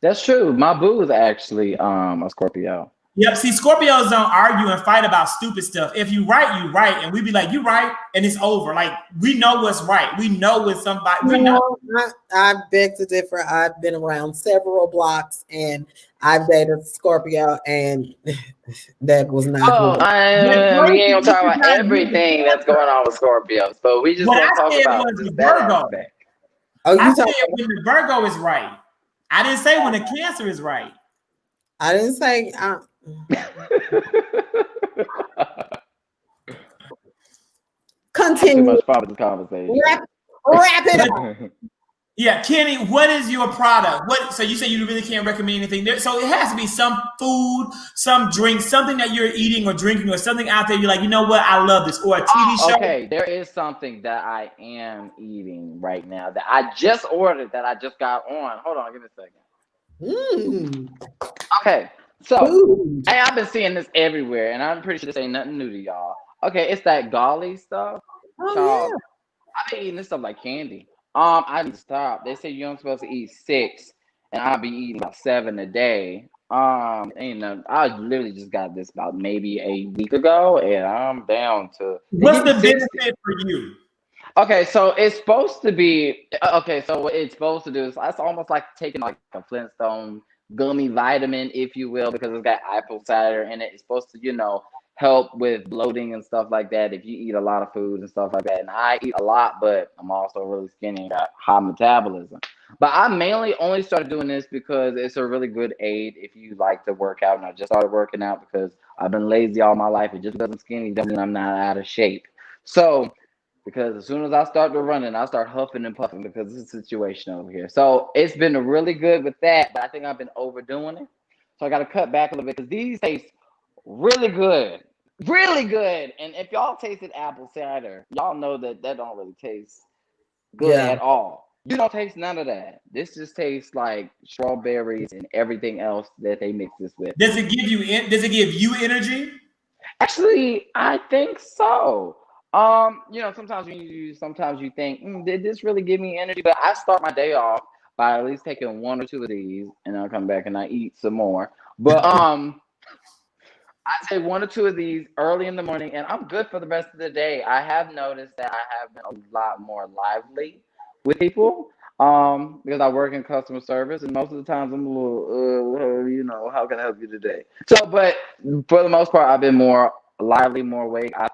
That's true. My boo is actually a Scorpio.
Yep. See, Scorpios don't argue and fight about stupid stuff. If you right, you right, and we be like, "You right," and it's over. Like we know what's right. We know when somebody. We know.
I beg to differ. I've been around several blocks, and I've dated Scorpio, and that was not.
Oh, we ain't gonna talk about everything that's going on with Scorpios, but we just want to talk about the Virgo.
Oh, you said when the Virgo is right. I didn't say when the Cancer is right.
I didn't say. Continue.
Too much fun with this conversation.
Wrap it up.
Yeah, Kenny, what is your product? So you say you really can't recommend anything there. So it has to be some food, some drink, something that you're eating or drinking, or something out there. You're like, you know what? I love this. Or a TV show.
Okay, there is something that I am eating right now that I just ordered that I just got on. Hold on, give me a second. Okay, so hey, I've been seeing this everywhere, and I'm pretty sure this ain't nothing new to y'all. Okay, it's that golly stuff.
Oh, yeah.
I've been eating this stuff like candy. I need to stop. They say you're only supposed to eat 6, and I'll be eating about 7 a day. I literally just got this about maybe a week ago, and I'm down to.
What's the benefit for you?
Okay, so it's supposed to be. Okay, so what it's supposed to do is it's almost like taking like a Flintstone gummy vitamin, if you will, because it's got apple cider in it. It's supposed to, help with bloating and stuff like that if you eat a lot of food and stuff like that. And I eat a lot, but I'm also really skinny and got high metabolism. But I mainly only started doing this because it's a really good aid if you like to work out. And I just started working out because I've been lazy all my life. And just because I'm skinny doesn't mean I'm not out of shape. So because as soon as I start to running, I start huffing and puffing because it's a situation over here. So it's been really good with that, but I think I've been overdoing it. So I got to cut back a little bit because these taste really good. Really good. And if y'all tasted apple cider, y'all know that don't really taste good
Yeah.
at all. You don't taste none of that. This just tastes like strawberries and everything else that they mix this with.
Does it give you energy?
Actually, I think so. Sometimes you think, did this really give me energy? But I start my day off by at least taking one or two of these, and I'll come back and I eat some more. But I take one or two of these early in the morning, and I'm good for the rest of the day. I have noticed that I have been a lot more lively with people because I work in customer service, and most of the times I'm a little, how can I help you today? So, but for the most part, I've been more lively, more awake. I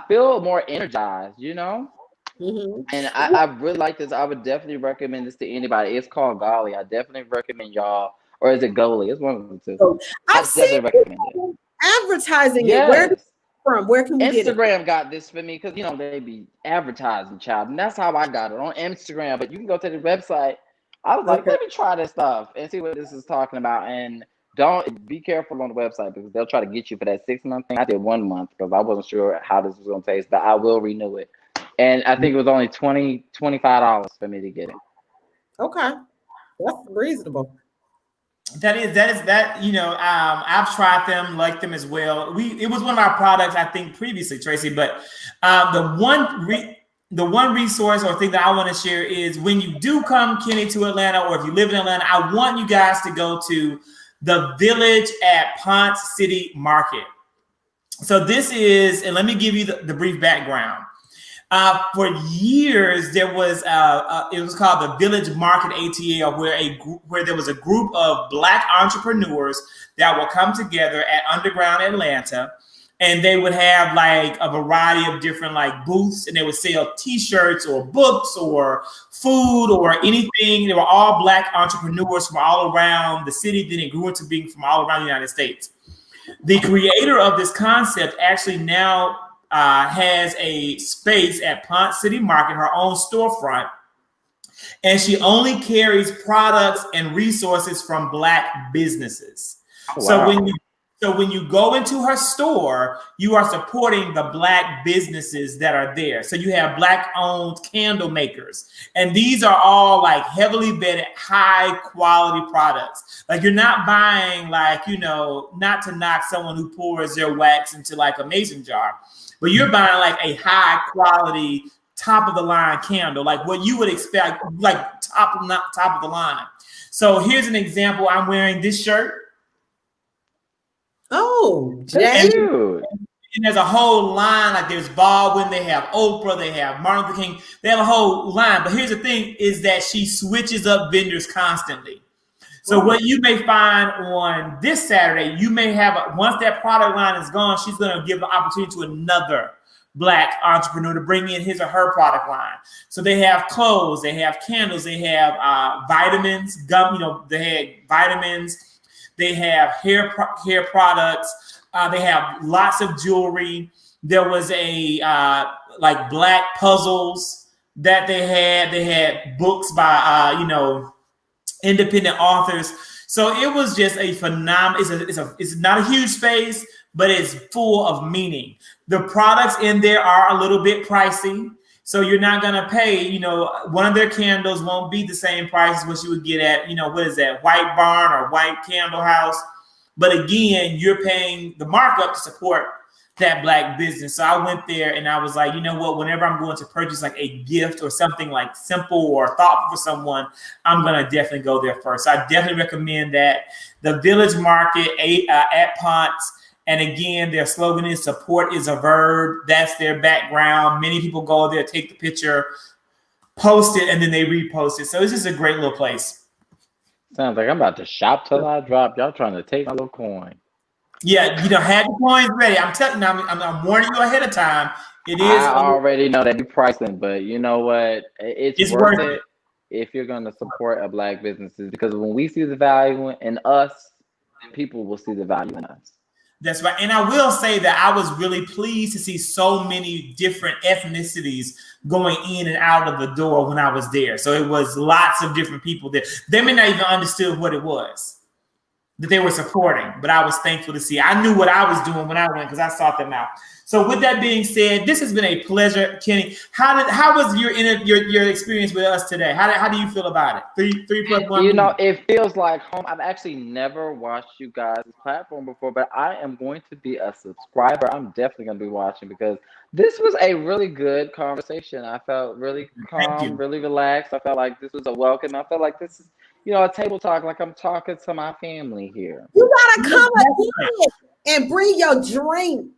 feel more energized,
Mm-hmm.
And I really like this. I would definitely recommend this to anybody. It's called Golly. I definitely recommend y'all, or is it Goli? It's one of the two.
So
I
I've seen
definitely recommend it.
people advertising it. Where
Yes.
from? Where can we get it?
Instagram got this for me because they be advertising, child, and that's how I got it on Instagram. But you can go to the website. I was like,
Okay.
let me try this stuff and see what this is talking about. And don't be careful on the website because they'll try to get you for that 6-month thing. I did 1 month because I wasn't sure how this was gonna taste, but I will renew it. And I think it was only $25 for me to get it.
Okay, that's reasonable.
I've tried them, like them as well. It was one of our products, I think, previously, Tracy. But the one resource or thing that I want to share is when you do come, Kenny, to Atlanta, or if you live in Atlanta, I want you guys to go to the Village at Ponce City Market. So this is, and let me give you the brief background. For years, there was it was called the Village Market ATL, where there was a group of Black entrepreneurs that would come together at Underground Atlanta, and they would have like a variety of different like booths, and they would sell T-shirts or books or food or anything. They were all Black entrepreneurs from all around the city. Then it grew into being from all around the United States. The creator of this concept actually now has a space at Ponce City Market, her own storefront, and she only carries products and resources from Black businesses.
Oh, wow.
So when you go into her store, you are supporting the Black businesses that are there. So you have Black-owned candle makers, and these are all like heavily vetted, high-quality products. Like you're not buying not to knock someone who pours their wax into like a mason jar, but you're buying like a high-quality, top-of-the-line candle, like what you would expect, like top of the line. So here's an example. I'm wearing this shirt.
Oh,
That's cute.
And there's a whole line, like there's Baldwin, they have Oprah, they have Martin Luther King, they have a whole line. But here's the thing is that she switches up vendors constantly. So what you may find on this Saturday, you may have, once that product line is gone, she's going to give the opportunity to another Black entrepreneur to bring in his or her product line. So they have clothes, they have candles, they have vitamins, gum, they have vitamins, they have hair products, they have lots of jewelry. There was a like Black puzzles that they had. They had books by independent authors. So it was just a phenomenal. It's not a huge space, but it's full of meaning. The products in there are a little bit pricey, so you're not gonna pay. One of their candles won't be the same price as what you would get at what is that, White Barn or White Candle House. But again, you're paying the markup to support that Black business. So I went there and I was like, you know what? Whenever I'm going to purchase like a gift or something like simple or thoughtful for someone, I'm gonna definitely go there first. So I definitely recommend that. The Village Market at Ponce. And again, their slogan is "Support is a verb." That's their background. Many people go there, take the picture, post it, and then they repost it. So it's just a great little place.
Sounds like I'm about to shop till I drop. Y'all trying to take my little coin.
Yeah, have your coins ready. I'm telling you, I'm warning you ahead of time. It is.
I already know that you're pricing, but you know what? It's worth it if you're going to support a Black businesses, because when we see the value in us, then people will see the value in us.
That's right. And I will say that I was really pleased to see so many different ethnicities going in and out of the door when I was there. So it was lots of different people there. They may not even understood what it was that they were supporting, but I was thankful to see. I knew what I was doing when I went because I sought them out. So with that being said, this has been a pleasure, Kenny. How was your experience with us today? How do you feel about it? 3+1.
You know, it feels like home. I've actually never watched you guys' platform before, but I am going to be a subscriber. I'm definitely going to be watching, because this was a really good conversation. I felt really calm, really relaxed. I felt like this was a welcome. I felt like this is, a table talk, like I'm talking to my family here.
You gotta come again and bring your drink.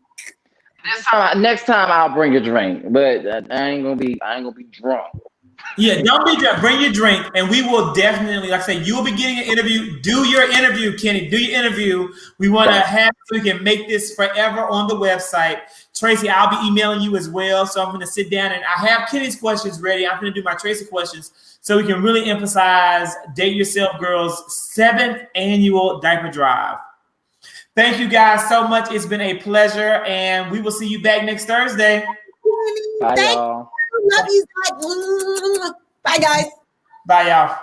Next time I'll bring a drink, but I ain't gonna be drunk.
Yeah, don't be drunk. Bring your drink, and we will definitely, like I say, you will be getting an interview. Do your interview, Kenny. Do your interview. We want to have so we can make this forever on the website. Tracy, I'll be emailing you as well. So I'm going to sit down, and I have Kenny's questions ready. I'm going to do my Tracy questions so we can really emphasize Date Yourself Girls' 7th annual diaper drive. Thank you guys so much. It's been a pleasure, and we will see you back next Thursday.
Bye, y'all.
Love you. Bye, guys.
Bye, y'all.